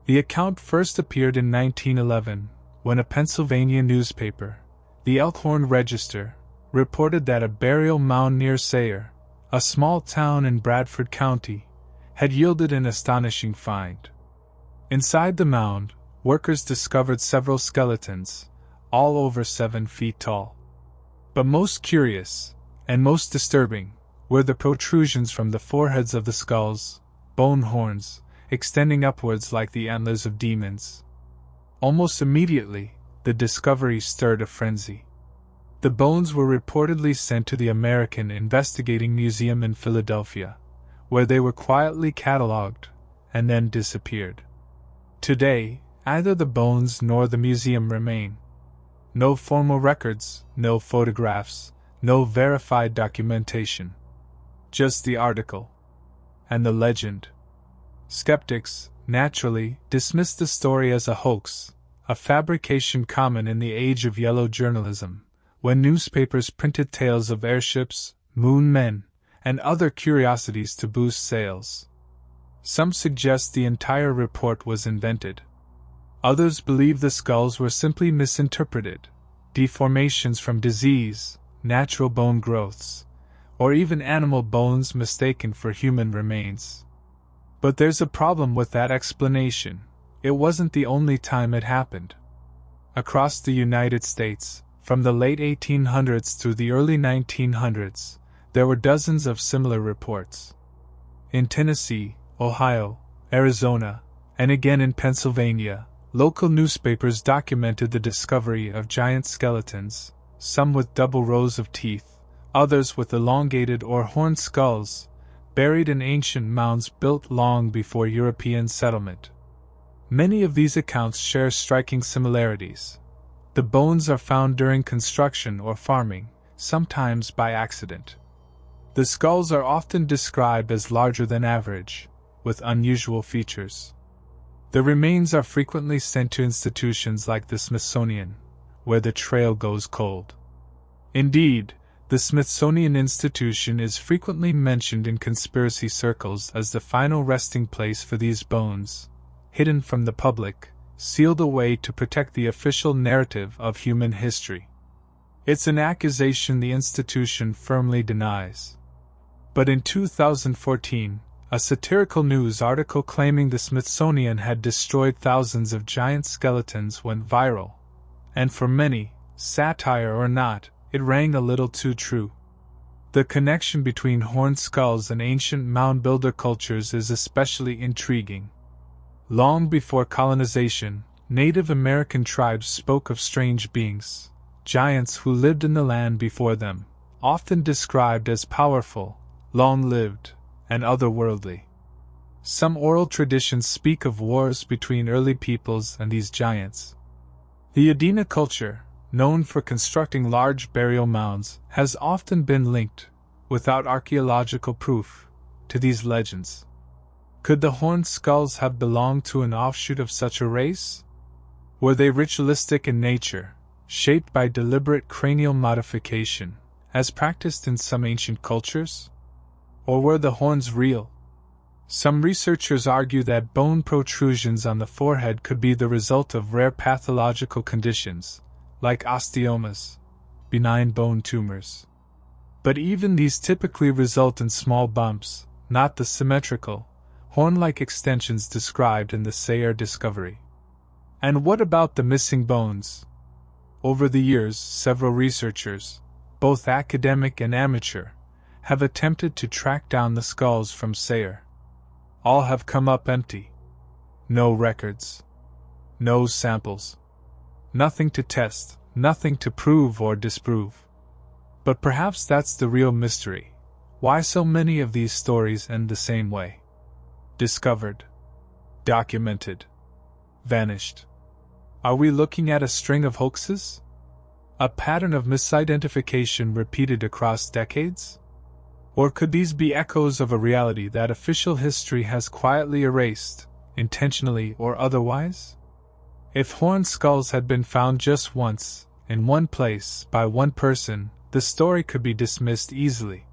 The account first appeared in 1911, when a Pennsylvania newspaper, the Elkhorn Register, reported that a burial mound near Sayre, a small town in Bradford County, had yielded an astonishing find. Inside the mound, workers discovered several skeletons, all over 7 feet tall. But most curious, and most disturbing, were the protrusions from the foreheads of the skulls, bone horns, extending upwards like the antlers of demons. Almost immediately, the discovery stirred a frenzy. The bones were reportedly sent to the American Investigating Museum in Philadelphia, where they were quietly catalogued, and then disappeared. Today, neither the bones nor the museum remain. No formal records, no photographs, no verified documentation. Just the article. And the legend. Skeptics, naturally, dismissed the story as a hoax, a fabrication common in the age of yellow journalism, when newspapers printed tales of airships, moon men, and other curiosities to boost sales. Some suggest the entire report was invented. Others believe the skulls were simply misinterpreted, deformations from disease, natural bone growths, or even animal bones mistaken for human remains. But there's a problem with that explanation. It wasn't the only time it happened. Across the United States, from the late 1800s through the early 1900s, there were dozens of similar reports. In Tennessee, Ohio, Arizona, and again in Pennsylvania, local newspapers documented the discovery of giant skeletons, some with double rows of teeth, others with elongated or horned skulls, buried in ancient mounds built long before European settlement. Many of these accounts share striking similarities. The bones are found during construction or farming, sometimes by accident. The skulls are often described as larger than average, with unusual features. The remains are frequently sent to institutions like the Smithsonian, where the trail goes cold. Indeed, the Smithsonian Institution is frequently mentioned in conspiracy circles as the final resting place for these bones, hidden from the public, sealed away to protect the official narrative of human history. It's an accusation the institution firmly denies. But in 2014, a satirical news article claiming the Smithsonian had destroyed thousands of giant skeletons went viral, and for many, satire or not, it rang a little too true. The connection between horned skulls and ancient mound builder cultures is especially intriguing. Long before colonization, Native American tribes spoke of strange beings, giants who lived in the land before them, often described as powerful, long-lived, and otherworldly. Some oral traditions speak of wars between early peoples and these giants. The Adena culture, known for constructing large burial mounds, has often been linked, without archaeological proof, to these legends. Could the horned skulls have belonged to an offshoot of such a race? Were they ritualistic in nature, shaped by deliberate cranial modification, as practiced in some ancient cultures? Or were the horns real? Some researchers argue that bone protrusions on the forehead could be the result of rare pathological conditions, like osteomas, benign bone tumors. But even these typically result in small bumps, not the symmetrical, horn-like extensions described in the Sayre discovery. And what about the missing bones? Over the years, several researchers, both academic and amateur, have attempted to track down the skulls from Sayre. All have come up empty. No records. No samples. Nothing to test, nothing to prove or disprove. But perhaps that's the real mystery. Why so many of these stories end the same way? Discovered. Documented. Vanished. Are we looking at a string of hoaxes? A pattern of misidentification repeated across decades? Or could these be echoes of a reality that official history has quietly erased, intentionally or otherwise? If horned skulls had been found just once, in one place, by one person, the story could be dismissed easily.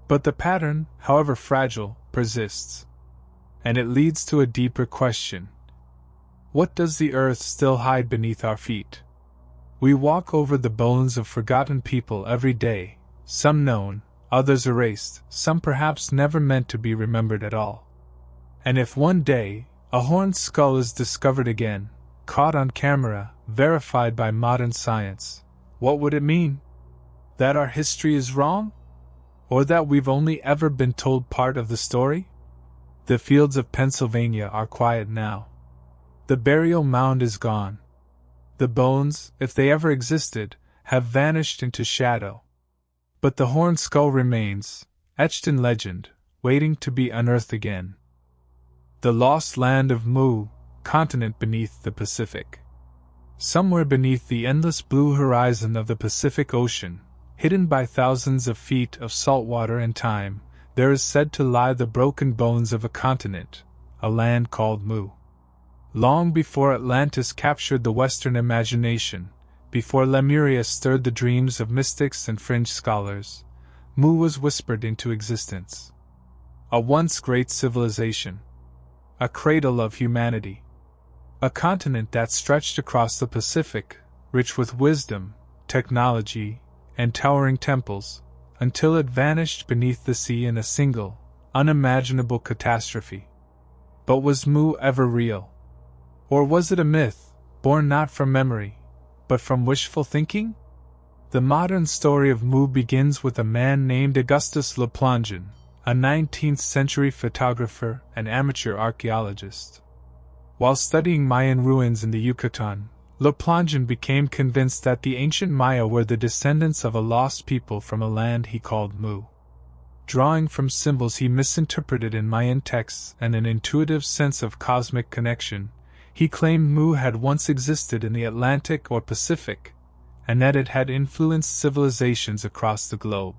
But the pattern, however fragile, persists. And it leads to a deeper question. What does the earth still hide beneath our feet? We walk over the bones of forgotten people every day, some known, others erased, some perhaps never meant to be remembered at all. And if one day, a horned skull is discovered again, caught on camera, verified by modern science, what would it mean? That our history is wrong? Or that we've only ever been told part of the story? The fields of Pennsylvania are quiet now. The burial mound is gone. The bones, if they ever existed, have vanished into shadow. But the horned skull remains, etched in legend, waiting to be unearthed again. The lost land of Mu, continent beneath the Pacific. Somewhere beneath the endless blue horizon of the Pacific Ocean, hidden by thousands of feet of salt water and time, there is said to lie the broken bones of a continent, a land called Mu. Long before Atlantis captured the Western imagination, before Lemuria stirred the dreams of mystics and fringe scholars, Mu was whispered into existence. A once great civilization. A cradle of humanity. A continent that stretched across the Pacific, rich with wisdom, technology, and towering temples, until it vanished beneath the sea in a single, unimaginable catastrophe. But was Mu ever real? Or was it a myth, born not from memory, but from wishful thinking? The modern story of Mu begins with a man named Augustus Le Plongeon, a 19th-century photographer and amateur archaeologist. While studying Mayan ruins in the Yucatan, Le Plongeon became convinced that the ancient Maya were the descendants of a lost people from a land he called Mu. Drawing from symbols he misinterpreted in Mayan texts and an intuitive sense of cosmic connection, he claimed Mu had once existed in the Atlantic or Pacific, and that it had influenced civilizations across the globe.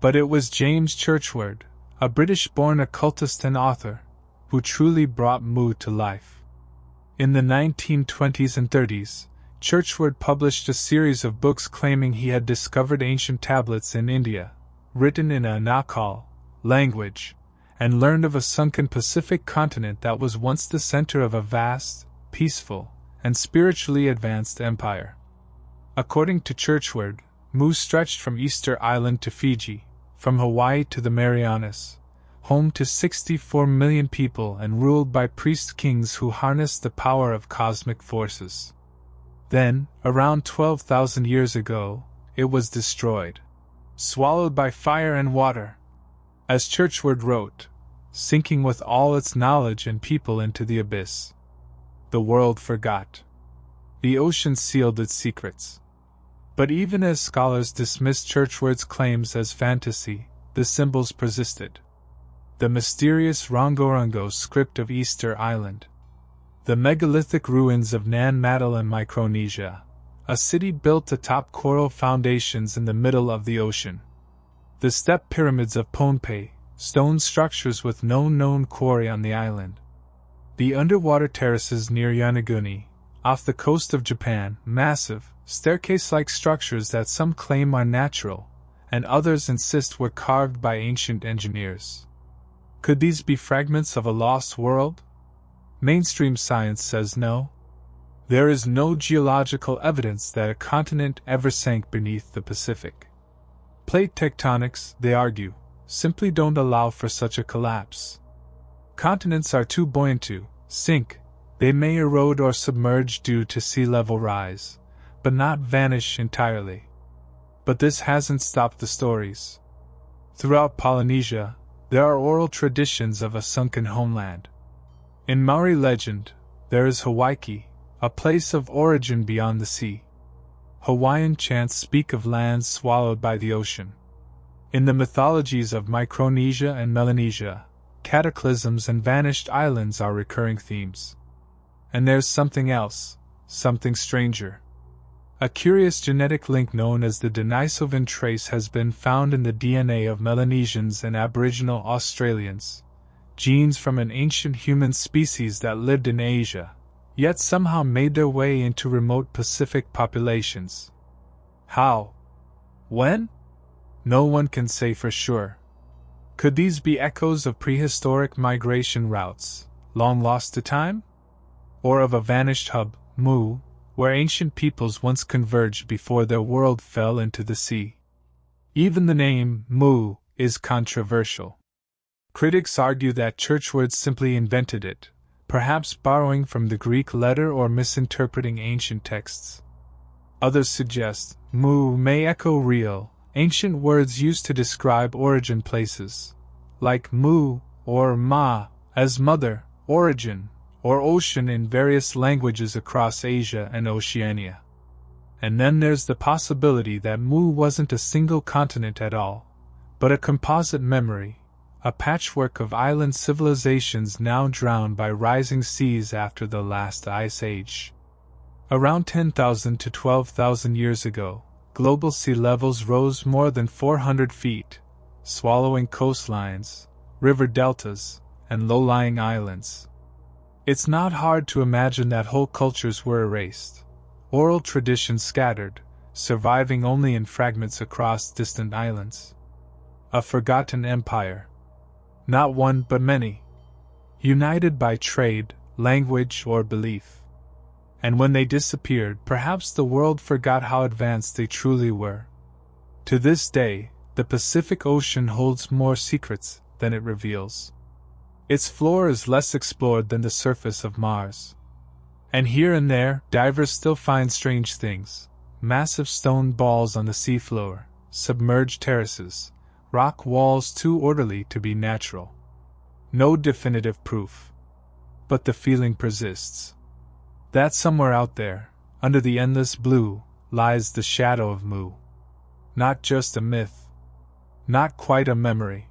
But it was James Churchward, a British-born occultist and author, who truly brought Mu to life. In the 1920s and 30s, Churchward published a series of books claiming he had discovered ancient tablets in India, written in a Nakal language, and learned of a sunken Pacific continent that was once the center of a vast, peaceful, and spiritually advanced empire. According to Churchward, Mu stretched from Easter Island to Fiji, from Hawaii to the Marianas, home to 64 million people and ruled by priest kings who harnessed the power of cosmic forces. Then, around 12,000 years ago, it was destroyed, swallowed by fire and water. As Churchward wrote, sinking with all its knowledge and people into the abyss. The world forgot. The ocean sealed its secrets. But even as scholars dismissed Churchward's claims as fantasy, the symbols persisted. The mysterious Rongorongo script of Easter Island. The megalithic ruins of Nan Madol in Micronesia, a city built atop coral foundations in the middle of the ocean. The step pyramids of Pohnpei, stone structures with no known quarry on the island. The underwater terraces near Yonaguni, off the coast of Japan, massive, staircase-like structures that some claim are natural, and others insist were carved by ancient engineers. Could these be fragments of a lost world? Mainstream science says no. There is no geological evidence that a continent ever sank beneath the Pacific. Plate tectonics, they argue, simply don't allow for such a collapse. Continents are too buoyant to sink. They may erode or submerge due to sea level rise, but not vanish entirely. But this hasn't stopped the stories. Throughout Polynesia, there are oral traditions of a sunken homeland. In Maori legend, there is Hawaii, a place of origin beyond the sea. Hawaiian chants speak of lands swallowed by the ocean. In the mythologies of Micronesia and Melanesia, cataclysms and vanished islands are recurring themes. And there's something else, something stranger. A curious genetic link known as the Denisovan trace has been found in the DNA of Melanesians and Aboriginal Australians, genes from an ancient human species that lived in Asia, yet somehow made their way into remote Pacific populations. How? When? No one can say for sure. Could these be echoes of prehistoric migration routes, long lost to time? Or of a vanished hub, Mu, where ancient peoples once converged before their world fell into the sea? Even the name, Mu, is controversial. Critics argue that churchwards simply invented it, perhaps borrowing from the Greek letter or misinterpreting ancient texts. Others suggest Mu may echo real, ancient words used to describe origin places, like Mu or Ma, as mother, origin, or ocean in various languages across Asia and Oceania. And then there's the possibility that Mu wasn't a single continent at all, but a composite memory, a patchwork of island civilizations now drowned by rising seas after the last ice age. Around 10,000 to 12,000 years ago, global sea levels rose more than 400 feet, swallowing coastlines, river deltas, and low-lying islands. It's not hard to imagine that whole cultures were erased, oral traditions scattered, surviving only in fragments across distant islands. A forgotten empire. Not one but many. United by trade, language, or belief. And when they disappeared, perhaps the world forgot how advanced they truly were. To this day, the Pacific Ocean holds more secrets than it reveals. Its floor is less explored than the surface of Mars. And here and there, divers still find strange things: massive stone balls on the seafloor, submerged terraces, rock walls too orderly to be natural. No definitive proof. But the feeling persists. That somewhere out there, under the endless blue, lies the shadow of Mu. Not just a myth. Not quite a memory.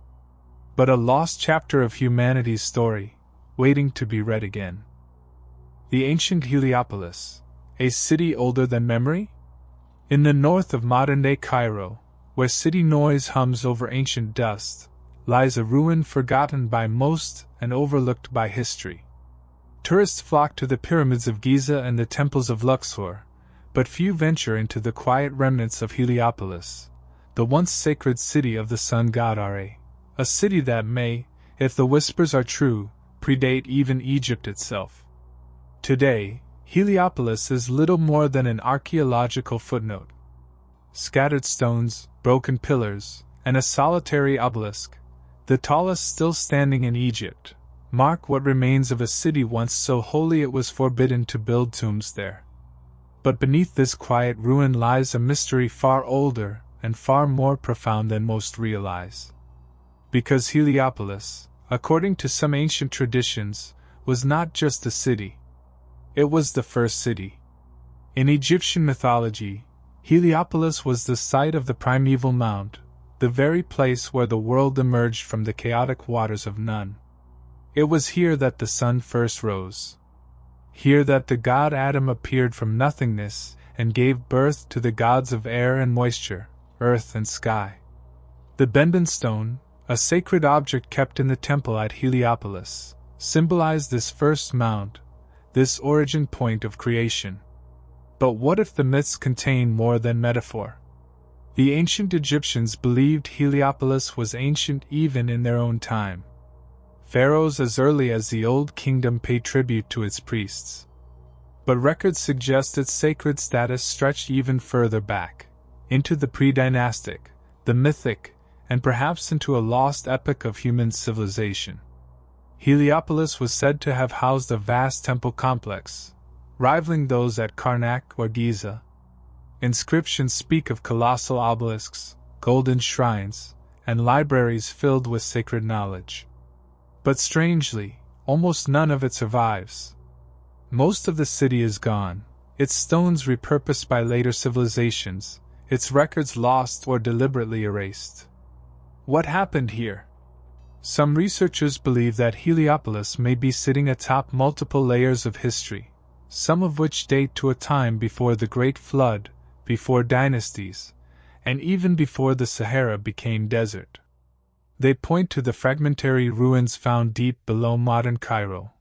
But a lost chapter of humanity's story, waiting to be read again. The ancient Heliopolis, a city older than memory? In the north of modern-day Cairo, where city noise hums over ancient dust, lies a ruin forgotten by most and overlooked by history. Tourists flock to the pyramids of Giza and the temples of Luxor, but few venture into the quiet remnants of Heliopolis, the once sacred city of the sun god Ra. A city that may, if the whispers are true, predate even Egypt itself. Today, Heliopolis is little more than an archaeological footnote. Scattered stones, broken pillars, and a solitary obelisk, the tallest still standing in Egypt, mark what remains of a city once so holy it was forbidden to build tombs there. But beneath this quiet ruin lies a mystery far older and far more profound than most realize. Because Heliopolis, according to some ancient traditions, was not just a city. It was the first city. In Egyptian mythology, Heliopolis was the site of the primeval mound, the very place where the world emerged from the chaotic waters of Nun. It was here that the sun first rose. Here that the god Adam appeared from nothingness and gave birth to the gods of air and moisture, earth and sky. The Bendon stone, a sacred object kept in the temple at Heliopolis, symbolized this first mound, this origin point of creation. But what if the myths contain more than metaphor? The ancient Egyptians believed Heliopolis was ancient even in their own time. Pharaohs as early as the Old Kingdom paid tribute to its priests. But records suggest its sacred status stretched even further back, into the pre-dynastic, the mythic, and perhaps into a lost epoch of human civilization. Heliopolis was said to have housed a vast temple complex, rivaling those at Karnak or Giza. Inscriptions speak of colossal obelisks, golden shrines, and libraries filled with sacred knowledge. But strangely, almost none of it survives. Most of the city is gone, its stones repurposed by later civilizations, its records lost or deliberately erased. What happened here? Some researchers believe that Heliopolis may be sitting atop multiple layers of history, some of which date to a time before the Great Flood, before dynasties, and even before the Sahara became desert. They point to the fragmentary ruins found deep below modern Cairo,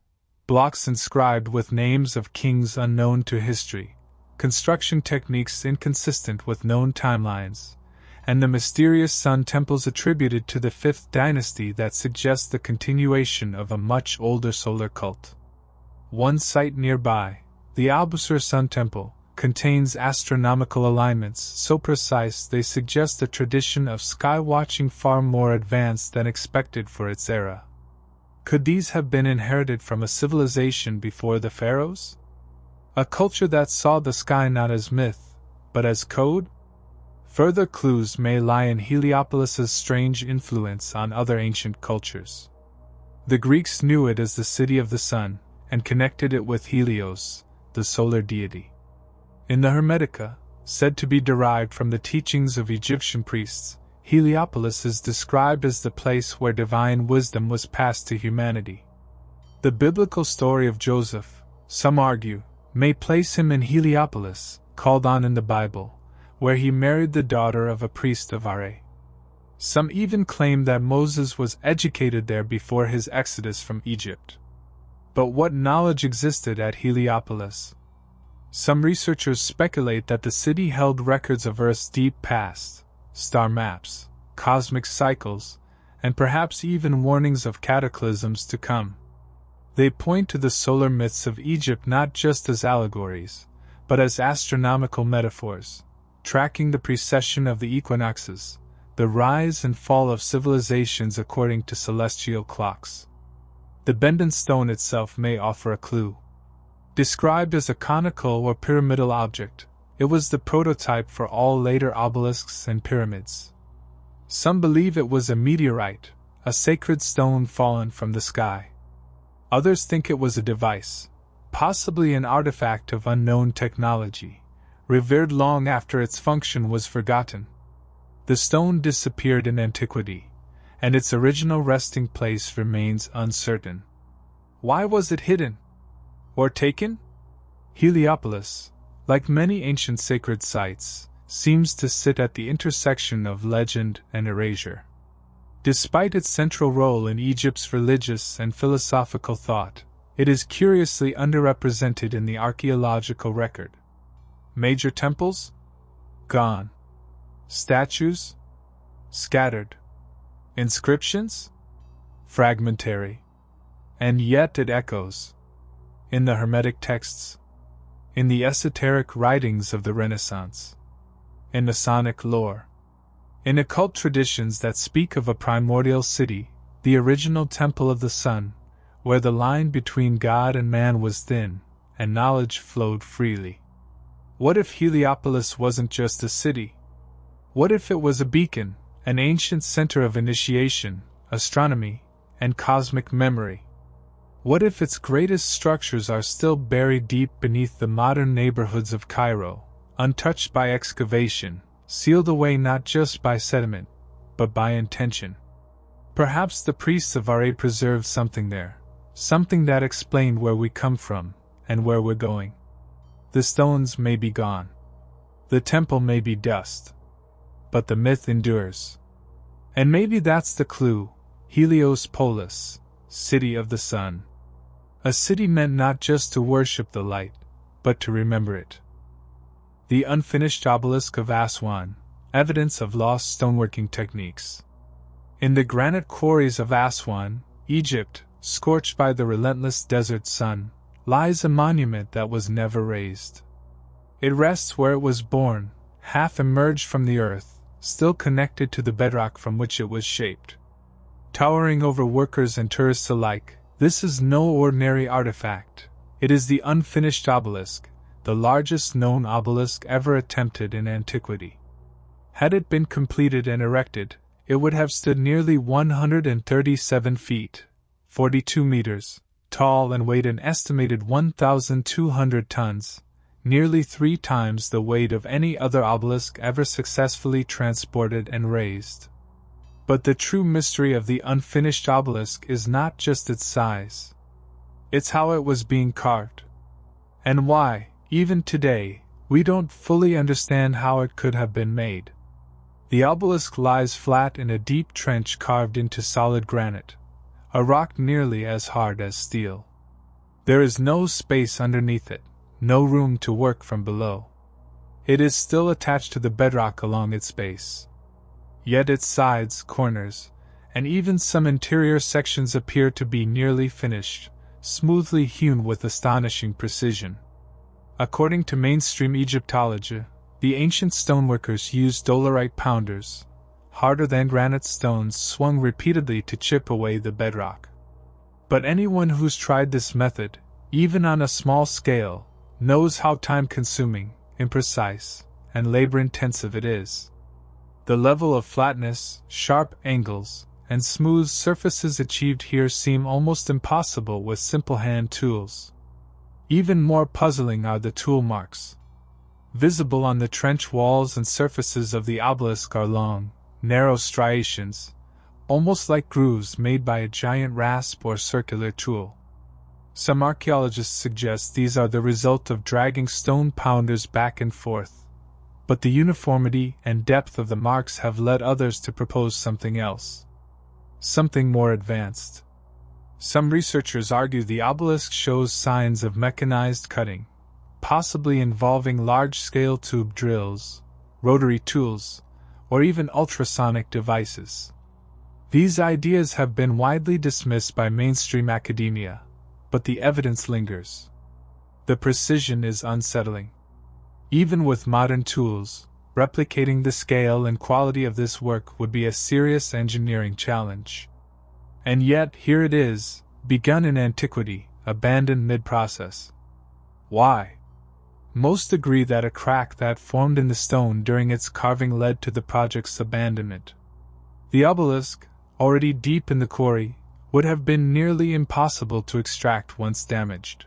blocks inscribed with names of kings unknown to history, construction techniques inconsistent with known timelines, and the mysterious sun temples attributed to the 5th dynasty that suggest the continuation of a much older solar cult. One site nearby, the Al-Busr Sun Temple, contains astronomical alignments so precise they suggest a tradition of sky-watching far more advanced than expected for its era. Could these have been inherited from a civilization before the pharaohs? A culture that saw the sky not as myth, but as code? Further clues may lie in Heliopolis's strange influence on other ancient cultures. The Greeks knew it as the city of the sun, and connected it with Helios, the solar deity. In the Hermetica, said to be derived from the teachings of Egyptian priests, Heliopolis is described as the place where divine wisdom was passed to humanity. The biblical story of Joseph, some argue, may place him in Heliopolis, called On in the Bible, where he married the daughter of a priest of Are. Some even claim that Moses was educated there before his exodus from Egypt. But what knowledge existed at Heliopolis? Some researchers speculate that the city held records of Earth's deep past, star maps, cosmic cycles, and perhaps even warnings of cataclysms to come. They point to the solar myths of Egypt not just as allegories, but as astronomical metaphors, tracking the precession of the equinoxes, the rise and fall of civilizations according to celestial clocks. The Bendon stone itself may offer a clue. Described as a conical or pyramidal object, it was the prototype for all later obelisks and pyramids. Some believe it was a meteorite, a sacred stone fallen from the sky. Others think it was a device, possibly an artifact of unknown technology, revered long after its function was forgotten. The stone disappeared in antiquity, and its original resting place remains uncertain. Why was it hidden? Or taken? Heliopolis, like many ancient sacred sites, seems to sit at the intersection of legend and erasure. Despite its central role in Egypt's religious and philosophical thought, it is curiously underrepresented in the archaeological record. Major temples? Gone. Statues? Scattered. Inscriptions? Fragmentary. And yet it echoes. In the Hermetic texts, in the esoteric writings of the Renaissance, in Masonic lore, in occult traditions that speak of a primordial city, the original temple of the sun, where the line between God and man was thin, and knowledge flowed freely. What if Heliopolis wasn't just a city? What if it was a beacon, an ancient center of initiation, astronomy, and cosmic memory? What if its greatest structures are still buried deep beneath the modern neighborhoods of Cairo, untouched by excavation, sealed away not just by sediment, but by intention? Perhaps the priests of Are preserved something there, something that explained where we come from, and where we're going. The stones may be gone. The temple may be dust. But the myth endures. And maybe that's the clue, Heliopolis, city of the sun. A city meant not just to worship the light, but to remember it. The unfinished obelisk of Aswan, evidence of lost stoneworking techniques. In the granite quarries of Aswan, Egypt, scorched by the relentless desert sun, lies a monument that was never raised. It rests where it was born, half emerged from the earth, still connected to the bedrock from which it was shaped. Towering over workers and tourists alike, this is no ordinary artifact. It is the unfinished obelisk, the largest known obelisk ever attempted in antiquity. Had it been completed and erected, it would have stood nearly 137 feet, 42 meters, tall and weighed an estimated 1,200 tons, nearly 3 times the weight of any other obelisk ever successfully transported and raised. But the true mystery of the unfinished obelisk is not just its size. It's how it was being carved. And why, even today, we don't fully understand how it could have been made. The obelisk lies flat in a deep trench carved into solid granite, a rock nearly as hard as steel. There is no space underneath it, no room to work from below. It is still attached to the bedrock along its base. Yet its sides, corners, and even some interior sections appear to be nearly finished, smoothly hewn with astonishing precision. According to mainstream Egyptology, the ancient stoneworkers used dolerite pounders, harder than granite stones swung repeatedly to chip away the bedrock. But anyone who's tried this method, even on a small scale, knows how time-consuming, imprecise, and labor-intensive it is. The level of flatness, sharp angles, and smooth surfaces achieved here seem almost impossible with simple hand tools. Even more puzzling are the tool marks. Visible on the trench walls and surfaces of the obelisk are long, narrow striations, almost like grooves made by a giant rasp or circular tool. Some archaeologists suggest these are the result of dragging stone pounders back and forth, but the uniformity and depth of the marks have led others to propose something else. Something more advanced. Some researchers argue the obelisk shows signs of mechanized cutting, possibly involving large-scale tube drills, rotary tools, or even ultrasonic devices. These ideas have been widely dismissed by mainstream academia, but the evidence lingers. The precision is unsettling. Even with modern tools, replicating the scale and quality of this work would be a serious engineering challenge. And yet, here it is, begun in antiquity, abandoned mid-process. Why? Most agree that a crack that formed in the stone during its carving led to the project's abandonment. The obelisk, already deep in the quarry, would have been nearly impossible to extract once damaged.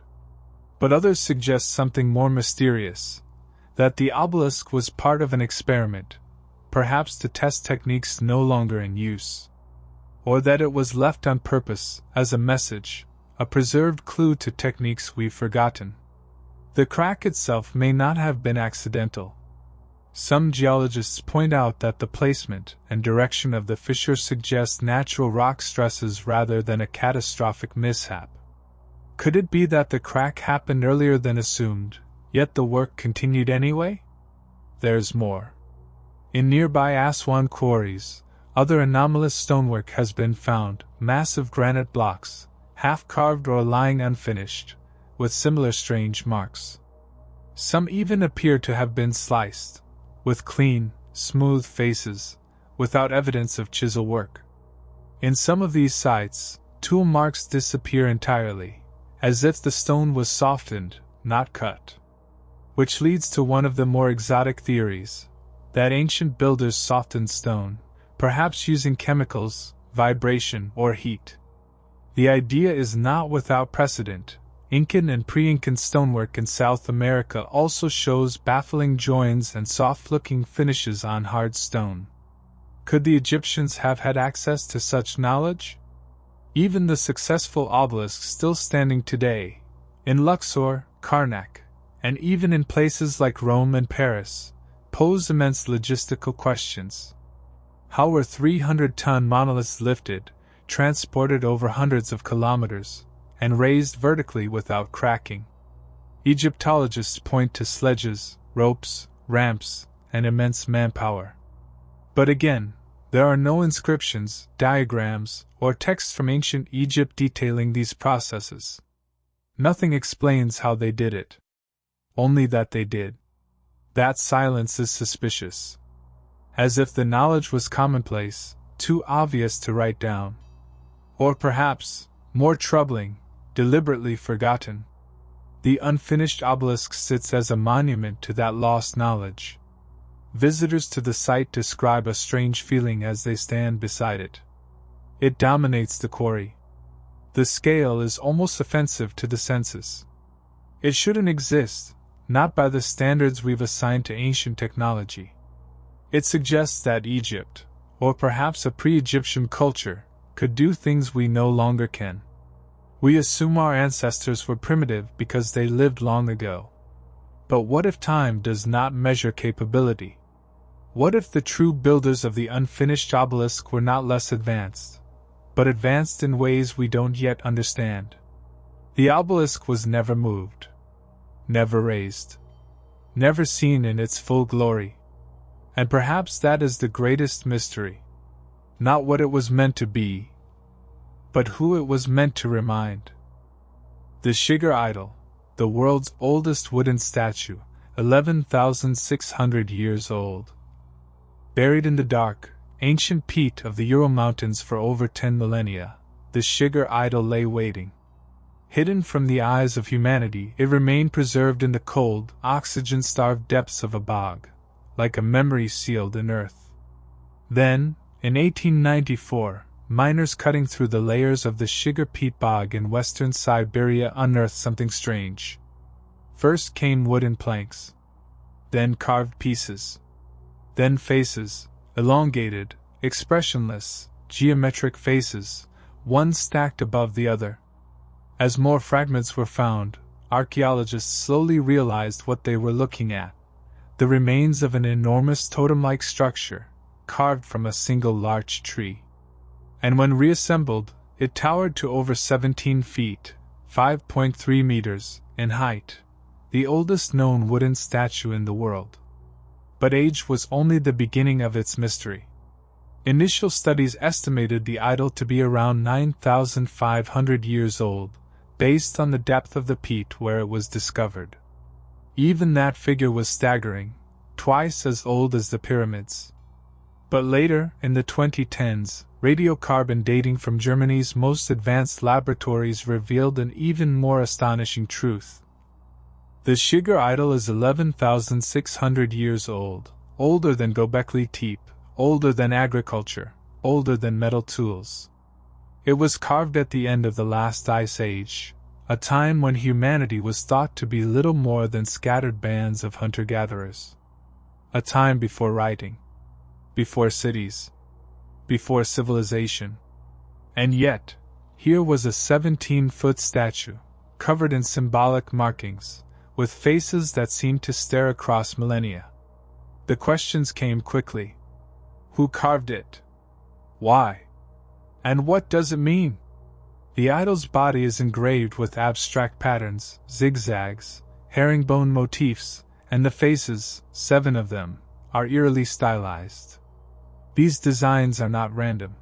But others suggest something more mysterious, that the obelisk was part of an experiment, perhaps to test techniques no longer in use. Or that it was left on purpose, as a message, a preserved clue to techniques we've forgotten. The crack itself may not have been accidental. Some geologists point out that the placement and direction of the fissure suggest natural rock stresses rather than a catastrophic mishap. Could it be that the crack happened earlier than assumed, yet the work continued anyway? There's more. In nearby Aswan quarries, other anomalous stonework has been found, massive granite blocks, half-carved or lying unfinished, with similar strange marks. Some even appear to have been sliced, with clean, smooth faces, without evidence of chisel work. In some of these sites, tool marks disappear entirely, as if the stone was softened, not cut. Which leads to one of the more exotic theories, that ancient builders softened stone, perhaps using chemicals, vibration, or heat. The idea is not without precedent. Incan and pre-Incan stonework in South America also shows baffling joins and soft-looking finishes on hard stone. Could the Egyptians have had access to such knowledge? Even the successful obelisks still standing today, in Luxor, Karnak, and even in places like Rome and Paris, pose immense logistical questions. How were 300-ton monoliths lifted, transported over hundreds of kilometers, and raised vertically without cracking? Egyptologists point to sledges, ropes, ramps, and immense manpower. But again, there are no inscriptions, diagrams, or texts from ancient Egypt detailing these processes. Nothing explains how they did it. Only that they did. That silence is suspicious. as if the knowledge was commonplace, too obvious to write down. Or perhaps, more troubling, deliberately forgotten. The unfinished obelisk sits as a monument to that lost knowledge. Visitors to the site describe a strange feeling as they stand beside it. It dominates the quarry. The scale is almost offensive to the senses. It shouldn't exist, not by the standards we've assigned to ancient technology. It suggests that Egypt, or perhaps a pre-Egyptian culture, could do things we no longer can. We assume our ancestors were primitive because they lived long ago. But what if time does not measure capability? What if the true builders of the unfinished obelisk were not less advanced, but advanced in ways we don't yet understand? The obelisk was never moved, never raised, never seen in its full glory. And perhaps that is the greatest mystery. Not what it was meant to be, but who it was meant to remind. The Shigar idol, the world's oldest wooden statue, 11,600 years old. Buried in the dark, ancient peat of the Ural Mountains for over 10 millennia, the Shigar idol lay waiting. Hidden from the eyes of humanity, it remained preserved in the cold, oxygen-starved depths of a bog, like a memory sealed in earth. Then, in 1894, miners cutting through the layers of the Shigar peat bog in western Siberia unearthed something strange. First came wooden planks, then carved pieces, then faces, elongated, expressionless, geometric faces, one stacked above the other. As more fragments were found, archaeologists slowly realized what they were looking at: the remains of an enormous totem-like structure, carved from a single large tree. And when reassembled, it towered to over 17 feet, 5.3 meters, in height, the oldest known wooden statue in the world. But age was only the beginning of its mystery. Initial studies estimated the idol to be around 9,500 years old, based on the depth of the peat where it was discovered. Even that figure was staggering, twice as old as the pyramids. But later, in the 2010s, radiocarbon dating from Germany's most advanced laboratories revealed an even more astonishing truth. The Shigar idol is 11,600 years old, older than Göbekli Tepe, older than agriculture, older than metal tools. It was carved at the end of the last ice age, a time when humanity was thought to be little more than scattered bands of hunter-gatherers. A time before writing, before cities, before civilization. And yet, here was a 17-foot statue, covered in symbolic markings, with faces that seemed to stare across millennia. The questions came quickly. Who carved it? Why? And what does it mean? The idol's body is engraved with abstract patterns, zigzags, herringbone motifs, and the faces, 7 of them, are eerily stylized. These designs are not random.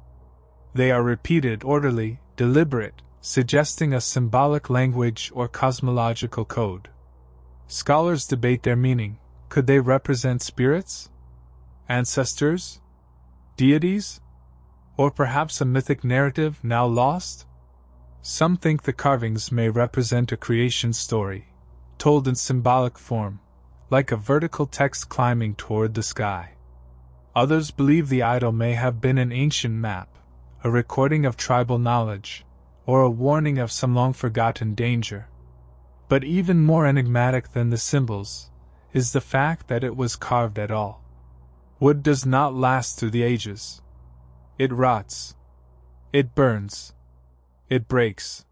They are repeated, orderly, deliberate, suggesting a symbolic language or cosmological code. Scholars debate their meaning. Could they represent spirits? Ancestors? Deities? Or perhaps a mythic narrative now lost? Some think the carvings may represent a creation story, told in symbolic form, like a vertical text climbing toward the sky. Others believe the idol may have been an ancient map, a recording of tribal knowledge, or a warning of some long-forgotten danger. But even more enigmatic than the symbols is the fact that it was carved at all. Wood does not last through the ages. It rots. It burns. It breaks.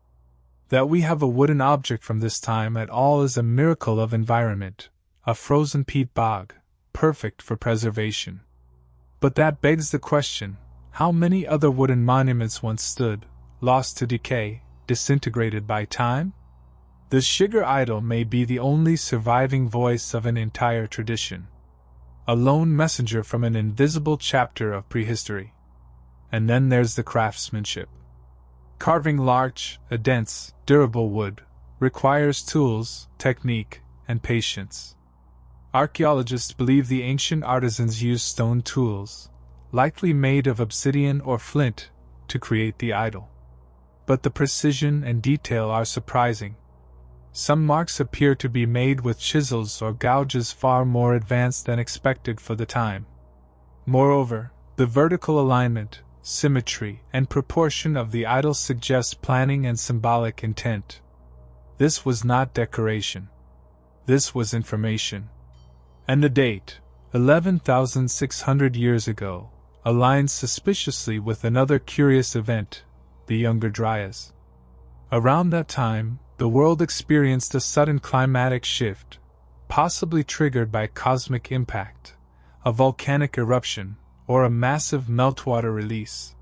That we have a wooden object from this time at all is a miracle of environment, a frozen peat bog, perfect for preservation. But that begs the question, how many other wooden monuments once stood, lost to decay, disintegrated by time? The Shigar idol may be the only surviving voice of an entire tradition, a lone messenger from an invisible chapter of prehistory. And then there's the craftsmanship. Carving larch, a dense, durable wood, requires tools, technique, and patience. Archaeologists believe the ancient artisans used stone tools, likely made of obsidian or flint, to create the idol. But the precision and detail are surprising. Some marks appear to be made with chisels or gouges far more advanced than expected for the time. Moreover, the vertical alignment, symmetry, and proportion of the idol suggest planning and symbolic intent. This was not decoration. This was information. And the date, 11,600 years ago, aligns suspiciously with another curious event, the Younger Dryas. Around that time, the world experienced a sudden climatic shift, possibly triggered by cosmic impact, a volcanic eruption, or a massive meltwater release.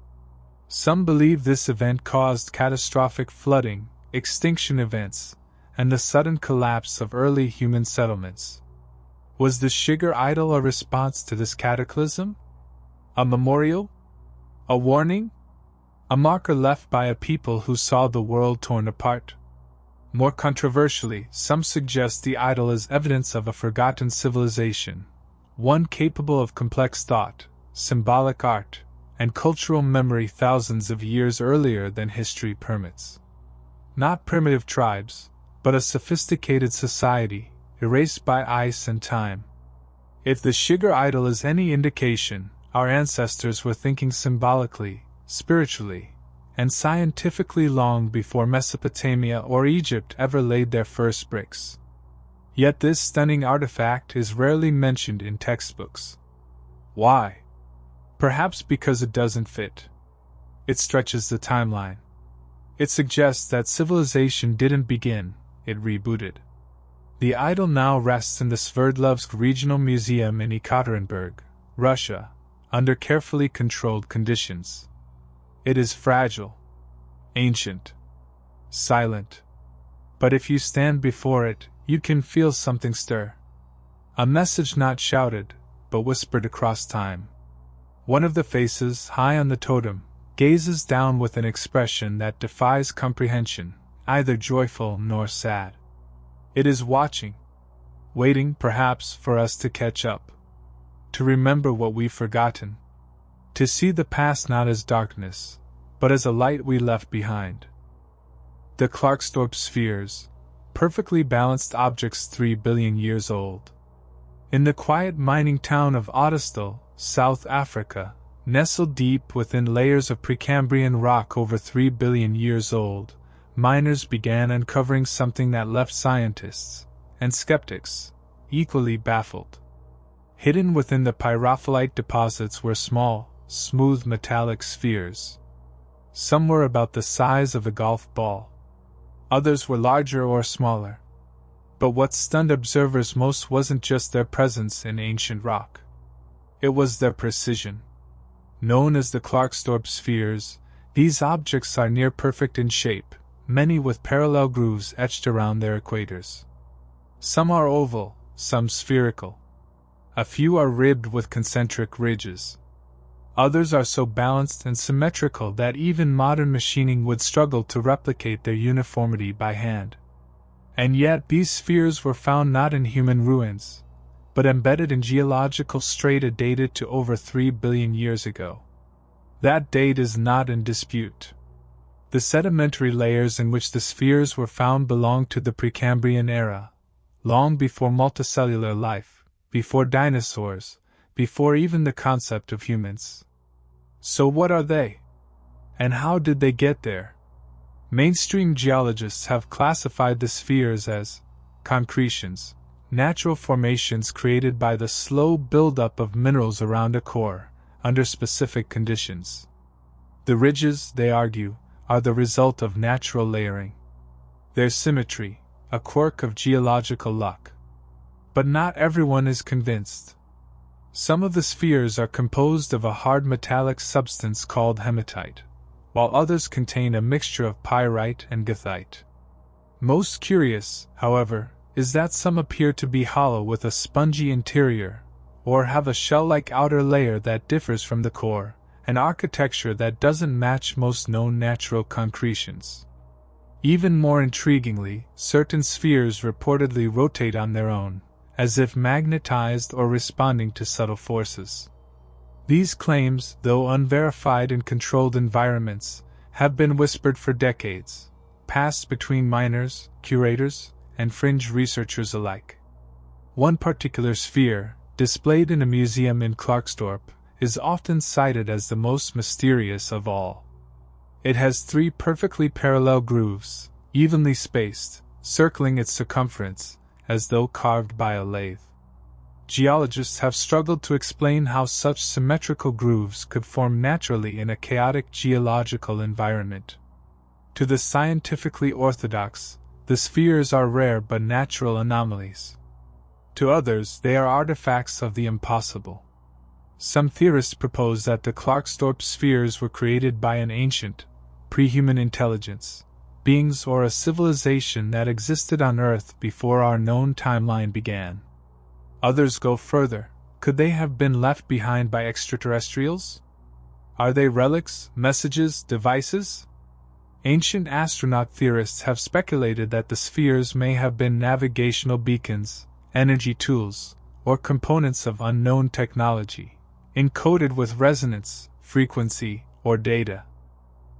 Some believe this event caused catastrophic flooding, extinction events, and the sudden collapse of early human settlements. Was the Shigar idol a response to this cataclysm? A memorial? A warning? A marker left by a people who saw the world torn apart? More controversially, some suggest the idol as evidence of a forgotten civilization, one capable of complex thought, symbolic art, and cultural memory thousands of years earlier than history permits. Not primitive tribes, but a sophisticated society, erased by ice and time. If the Shigar idol is any indication, our ancestors were thinking symbolically, spiritually, and scientifically long before Mesopotamia or Egypt ever laid their first bricks. Yet this stunning artifact is rarely mentioned in textbooks. Why? Perhaps because it doesn't fit. It stretches the timeline. It suggests that civilization didn't begin, it rebooted. The idol now rests in the Sverdlovsk Regional Museum in Ekaterinburg, Russia, under carefully controlled conditions. It is fragile, ancient, silent. But if you stand before it, you can feel something stir. A message not shouted, but whispered across time. One of the faces, high on the totem, gazes down with an expression that defies comprehension, neither joyful nor sad. It is watching, waiting perhaps for us to catch up, to remember what we've forgotten, to see the past not as darkness, but as a light we left behind. The Klarkstorp spheres, perfectly balanced objects 3 billion years old. In the quiet mining town of Ottostal, South Africa, nestled deep within layers of Precambrian rock over 3 billion years old, miners began uncovering something that left scientists, and skeptics, equally baffled. Hidden within the pyrophyllite deposits were small, smooth metallic spheres. Some were about the size of a golf ball. Others were larger or smaller. But what stunned observers most wasn't just their presence in ancient rock. It was their precision. Known as the Klarkstorp spheres, these objects are near perfect in shape, many with parallel grooves etched around their equators. Some are oval, some spherical. A few are ribbed with concentric ridges. Others are so balanced and symmetrical that even modern machining would struggle to replicate their uniformity by hand. And yet these spheres were found not in human ruins, but embedded in geological strata dated to over 3 billion years ago. That date is not in dispute. The sedimentary layers in which the spheres were found belonged to the Precambrian era, long before multicellular life, before dinosaurs, before even the concept of humans. So what are they? And how did they get there? Mainstream geologists have classified the spheres as concretions, natural formations created by the slow buildup of minerals around a core, under specific conditions. The ridges, they argue, are the result of natural layering. Their symmetry, a quirk of geological luck. But not everyone is convinced. Some of the spheres are composed of a hard metallic substance called hematite, while others contain a mixture of pyrite and goethite. Most curious, however, is that some appear to be hollow with a spongy interior, or have a shell-like outer layer that differs from the core, an architecture that doesn't match most known natural concretions. Even more intriguingly, certain spheres reportedly rotate on their own, as if magnetized or responding to subtle forces. These claims, though unverified in controlled environments, have been whispered for decades, passed between miners, curators, and fringe researchers alike. One particular sphere, displayed in a museum in Klarkstorp, is often cited as the most mysterious of all. It has 3 perfectly parallel grooves, evenly spaced, circling its circumference, as though carved by a lathe. Geologists have struggled to explain how such symmetrical grooves could form naturally in a chaotic geological environment. To the scientifically orthodox, the spheres are rare but natural anomalies. To others, they are artifacts of the impossible. Some theorists propose that the Klarkstorp spheres were created by an ancient, pre-human intelligence, beings or a civilization that existed on Earth before our known timeline began. Others go further. Could they have been left behind by extraterrestrials? Are they relics, messages, devices? Ancient astronaut theorists have speculated that the spheres may have been navigational beacons, energy tools, or components of unknown technology, encoded with resonance, frequency, or data.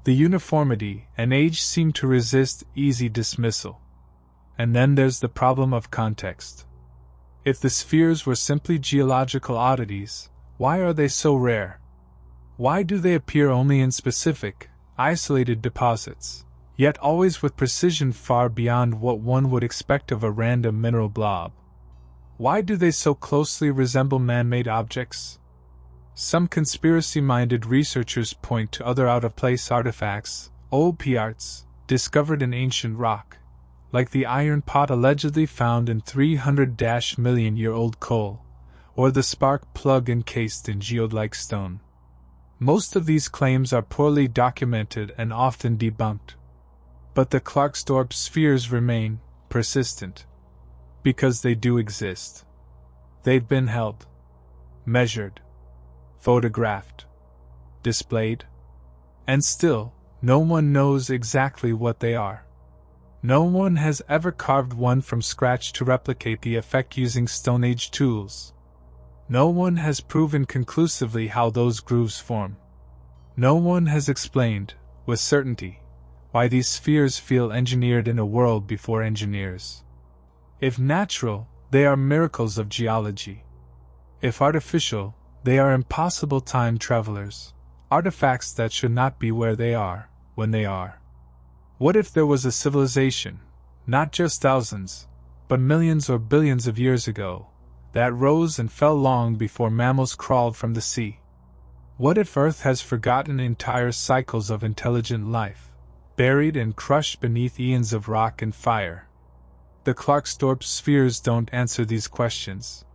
The uniformity and age seem to resist easy dismissal. And then there's the problem of context. If the spheres were simply geological oddities, why are they so rare? Why do they appear only in specific, isolated deposits, yet always with precision far beyond what one would expect of a random mineral blob? Why do they so closely resemble man-made objects? Some conspiracy-minded researchers point to other out-of-place artifacts, old piarts, discovered in ancient rock, like the iron pot allegedly found in 300-million-year-old coal, or the spark plug encased in geode-like stone. Most of these claims are poorly documented and often debunked. But the Klarkstorp spheres remain persistent, because they do exist. They've been held, measured, photographed, displayed, and still, no one knows exactly what they are. No one has ever carved one from scratch to replicate the effect using Stone Age tools. No one has proven conclusively how those grooves form. No one has explained, with certainty, why these spheres feel engineered in a world before engineers. If natural, they are miracles of geology. If artificial, they are impossible time travelers, artifacts that should not be where they are, when they are. What if there was a civilization, not just thousands, but millions or billions of years ago, that rose and fell long before mammals crawled from the sea? What if Earth has forgotten entire cycles of intelligent life, buried and crushed beneath eons of rock and fire? The Klarkstorp spheres don't answer these questions,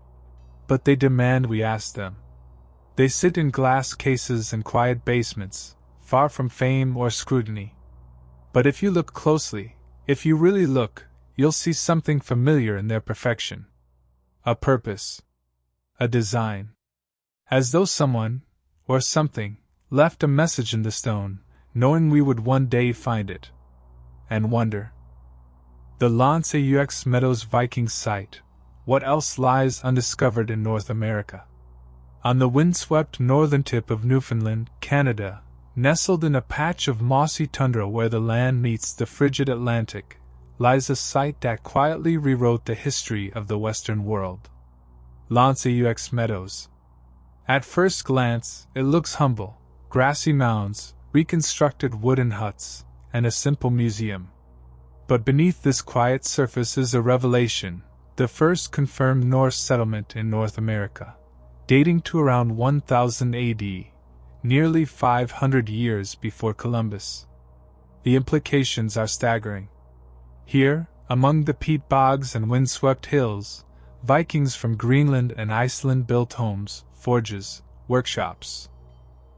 but they demand we ask them. They sit in glass cases and quiet basements, far from fame or scrutiny. But if you look closely, if you really look, you'll see something familiar in their perfection. A purpose. A design. As though someone, or something, left a message in the stone, knowing we would one day find it. And wonder. The L'Anse-aux Meadows Viking site. What else lies undiscovered in North America? On the windswept northern tip of Newfoundland, Canada, nestled in a patch of mossy tundra where the land meets the frigid Atlantic, lies a site that quietly rewrote the history of the Western world. L'Anse-aux Meadows. At first glance, it looks humble: grassy mounds, reconstructed wooden huts, and a simple museum. But beneath this quiet surface is a revelation: the first confirmed Norse settlement in North America, dating to around 1000 AD, nearly 500 years before Columbus. The implications are staggering. Here, among the peat bogs and windswept hills, Vikings from Greenland and Iceland built homes, forges, workshops.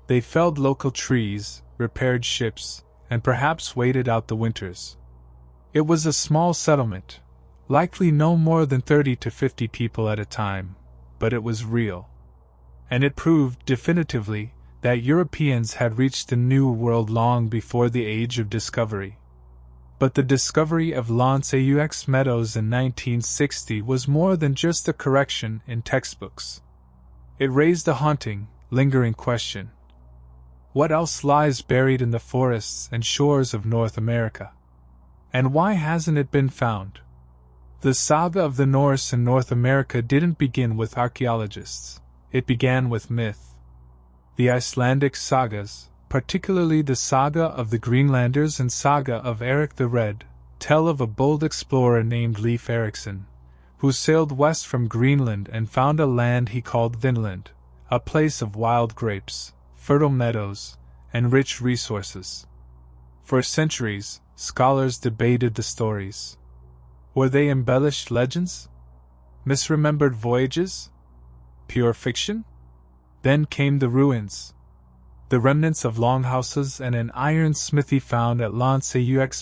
They felled local trees, repaired ships, and perhaps waited out the winters. It was a small settlement, likely no more than 30 to 50 people at a time, but it was real. And it proved definitively that Europeans had reached the New World long before the Age of Discovery. But the discovery of Lens Meadows in 1960 was more than just a correction in textbooks. It raised a haunting, lingering question. What else lies buried in the forests and shores of North America? And why hasn't it been found? The saga of the Norse in North America didn't begin with archaeologists. It began with myth. The Icelandic sagas, particularly the saga of the Greenlanders and saga of Eric the Red, tell of a bold explorer named Leif Erikson, who sailed west from Greenland and found a land he called Vinland, a place of wild grapes, fertile meadows, and rich resources. For centuries, scholars debated the stories. Were they embellished legends? Misremembered voyages? Pure fiction? Then came the ruins. The remnants of longhouses and an iron smithy found at Lens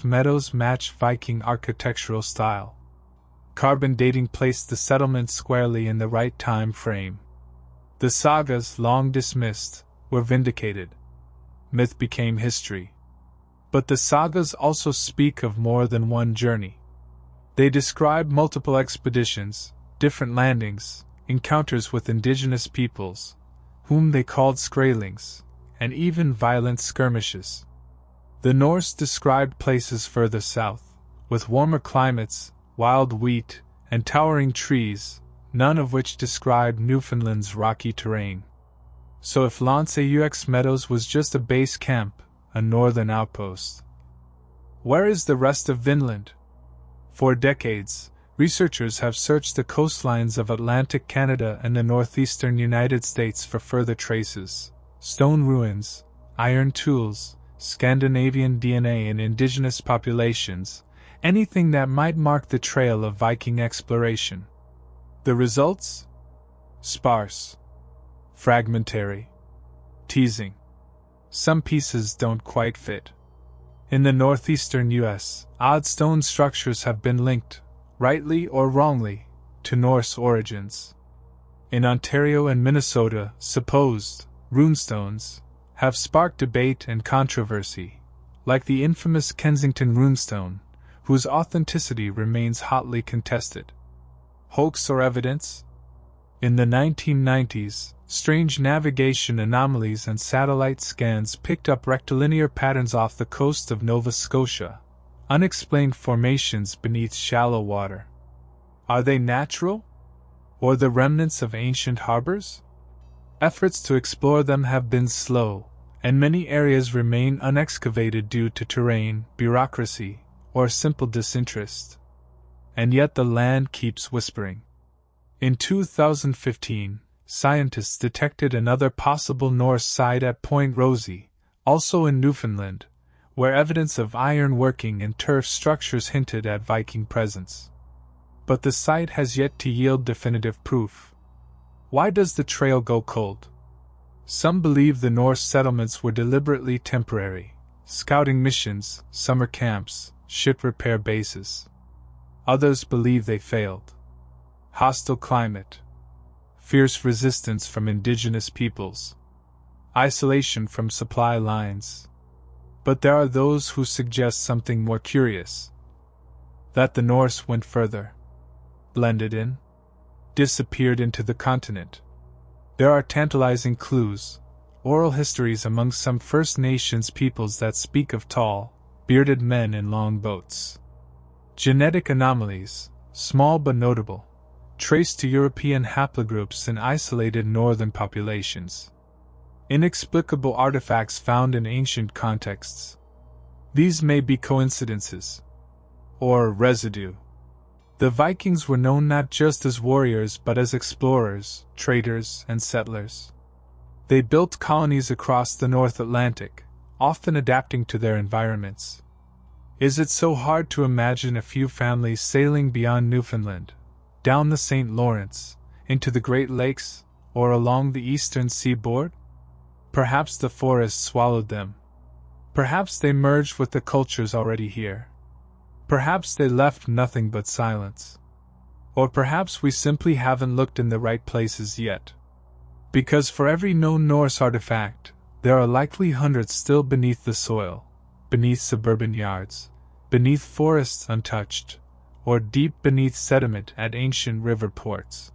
Meadows match Viking architectural style. Carbon dating placed the settlement squarely in the right time frame. The sagas, long dismissed, were vindicated. Myth became history. But the sagas also speak of more than one journey. They describe multiple expeditions, different landings, encounters with indigenous peoples, whom they called Skraelings, and even violent skirmishes. The Norse described places further south, with warmer climates, wild wheat, and towering trees, none of which described Newfoundland's rocky terrain. So if Lens Meadows was just a base camp, a northern outpost, where is the rest of Vinland? For decades, researchers have searched the coastlines of Atlantic Canada and the northeastern United States for further traces. Stone ruins, iron tools, Scandinavian DNA in indigenous populations, anything that might mark the trail of Viking exploration. The results? Sparse. Fragmentary. Teasing. Some pieces don't quite fit. In the northeastern U.S., odd stone structures have been linked, rightly or wrongly, to Norse origins. In Ontario and Minnesota, supposed runestones have sparked debate and controversy, like the infamous Kensington runestone, whose authenticity remains hotly contested. Hoax or evidence? In the 1990s, strange navigation anomalies and satellite scans picked up rectilinear patterns off the coast of Nova Scotia, unexplained formations beneath shallow water. Are they natural? Or the remnants of ancient harbors? Efforts to explore them have been slow, and many areas remain unexcavated due to terrain, bureaucracy, or simple disinterest. And yet the land keeps whispering. In 2015, scientists detected another possible Norse site at Point Rosie, also in Newfoundland, where evidence of iron working and turf structures hinted at Viking presence. But the site has yet to yield definitive proof. Why does the trail go cold? Some believe the Norse settlements were deliberately temporary, scouting missions, summer camps, ship repair bases. Others believe they failed. Hostile climate, fierce resistance from indigenous peoples, isolation from supply lines. But there are those who suggest something more curious. That the Norse went further, blended in, disappeared into the continent. There are tantalizing clues, oral histories among some First Nations peoples that speak of tall, bearded men in long boats. Genetic anomalies, small but notable, traced to European haplogroups in isolated northern populations. Inexplicable artifacts found in ancient contexts. These may be coincidences, or residue. The Vikings were known not just as warriors but as explorers, traders, and settlers. They built colonies across the North Atlantic, often adapting to their environments. Is it so hard to imagine a few families sailing beyond Newfoundland, down the St. Lawrence, into the Great Lakes, or along the eastern seaboard? Perhaps the forest swallowed them. Perhaps they merged with the cultures already here. Perhaps they left nothing but silence. Or perhaps we simply haven't looked in the right places yet. Because for every known Norse artifact, there are likely hundreds still beneath the soil, beneath suburban yards, beneath forests untouched, or deep beneath sediment at ancient river ports.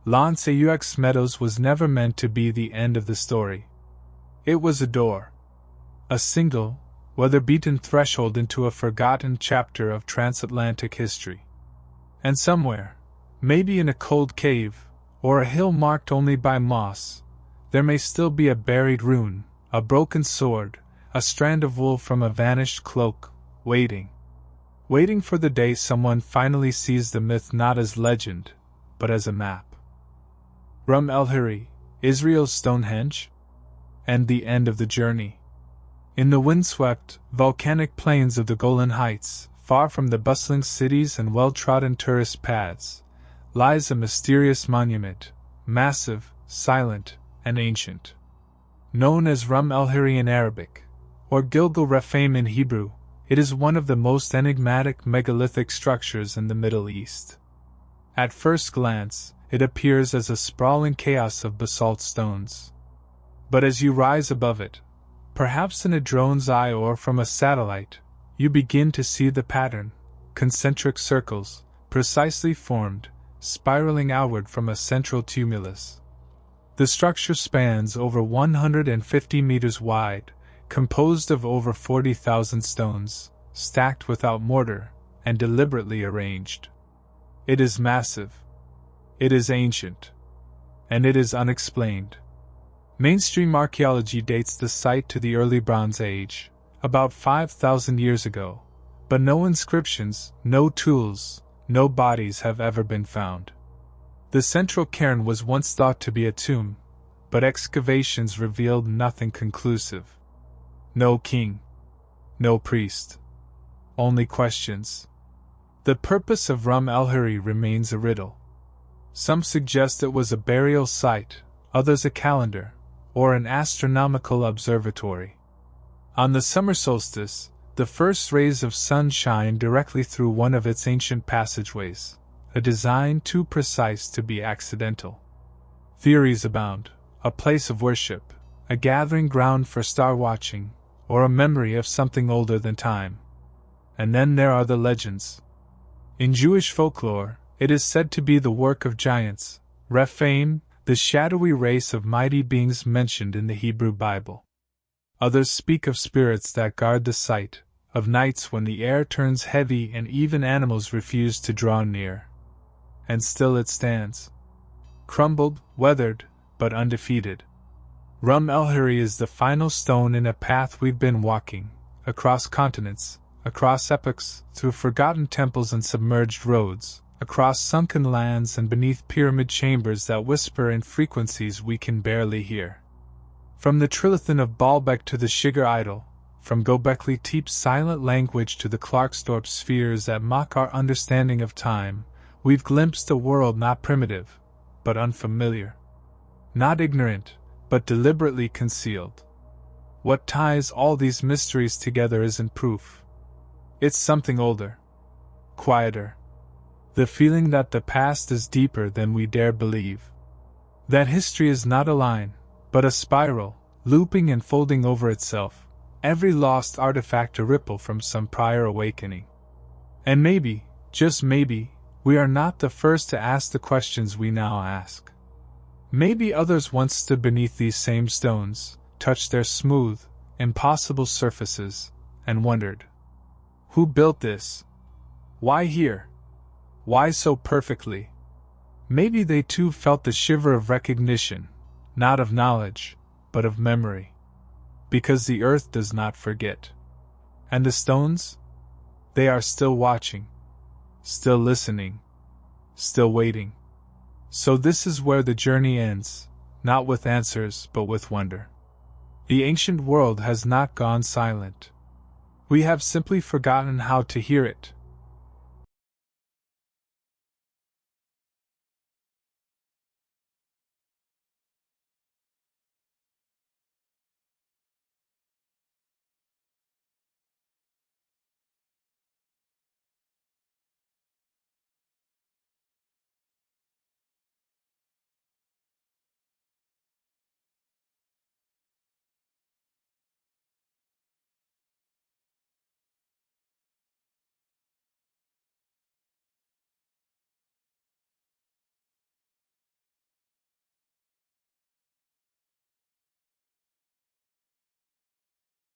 L'Anse Meadows was never meant to be the end of the story. It was a door. A single, weather-beaten threshold into a forgotten chapter of transatlantic history. And somewhere, maybe in a cold cave, or a hill marked only by moss, there may still be a buried rune, a broken sword, a strand of wool from a vanished cloak, waiting for the day someone finally sees the myth not as legend, but as a map. Rum El Hiri, Israel's Stonehenge? And the end of the journey. In the windswept, volcanic plains of the Golan Heights, far from the bustling cities and well-trodden tourist paths, lies a mysterious monument, massive, silent, and ancient. Known as Rum El Hiri in Arabic, or Gilgal Rephaim in Hebrew, it is one of the most enigmatic megalithic structures in the Middle East. At first glance, it appears as a sprawling chaos of basalt stones. But as you rise above it, perhaps in a drone's eye or from a satellite, you begin to see the pattern, concentric circles, precisely formed, spiraling outward from a central tumulus. The structure spans over 150 meters wide, composed of over 40,000 stones, stacked without mortar, and deliberately arranged. It is massive. It is ancient. And it is unexplained. Mainstream archaeology dates the site to the early Bronze Age, about 5,000 years ago, but no inscriptions, no tools, no bodies have ever been found. The central cairn was once thought to be a tomb, but excavations revealed nothing conclusive. No king. No priest. Only questions. The purpose of Rum El Hiri remains a riddle. Some suggest it was a burial site, others a calendar, or an astronomical observatory. On the summer solstice, the first rays of sun shine directly through one of its ancient passageways, a design too precise to be accidental. Theories abound: a place of worship, a gathering ground for star watching, or a memory of something older than time. And then there are the legends. In Jewish folklore, it is said to be the work of giants, Rephaim, the shadowy race of mighty beings mentioned in the Hebrew Bible. Others speak of spirits that guard the site, of nights when the air turns heavy and even animals refuse to draw near. And still it stands. Crumbled, weathered, but undefeated. Rum El Hiri is the final stone in a path we've been walking, across continents, across epochs, through forgotten temples and submerged roads, across sunken lands and beneath pyramid chambers that whisper in frequencies we can barely hear. From the trilithon of Baalbek to the Shigar idol, from Göbekli Tepe's silent language to the Klarkstorp spheres that mock our understanding of time, we've glimpsed a world not primitive, but unfamiliar. Not ignorant, but deliberately concealed. What ties all these mysteries together isn't proof. It's something older, quieter. The feeling that the past is deeper than we dare believe. That history is not a line, but a spiral, looping and folding over itself, every lost artifact a ripple from some prior awakening. And maybe, just maybe, we are not the first to ask the questions we now ask. Maybe others once stood beneath these same stones, touched their smooth, impossible surfaces, and wondered, who built this? Why here? Why so perfectly? Maybe they too felt the shiver of recognition, not of knowledge, but of memory. Because the earth does not forget. And the stones? They are still watching, still listening, still waiting. So this is where the journey ends, not with answers but with wonder. The ancient world has not gone silent. We have simply forgotten how to hear it.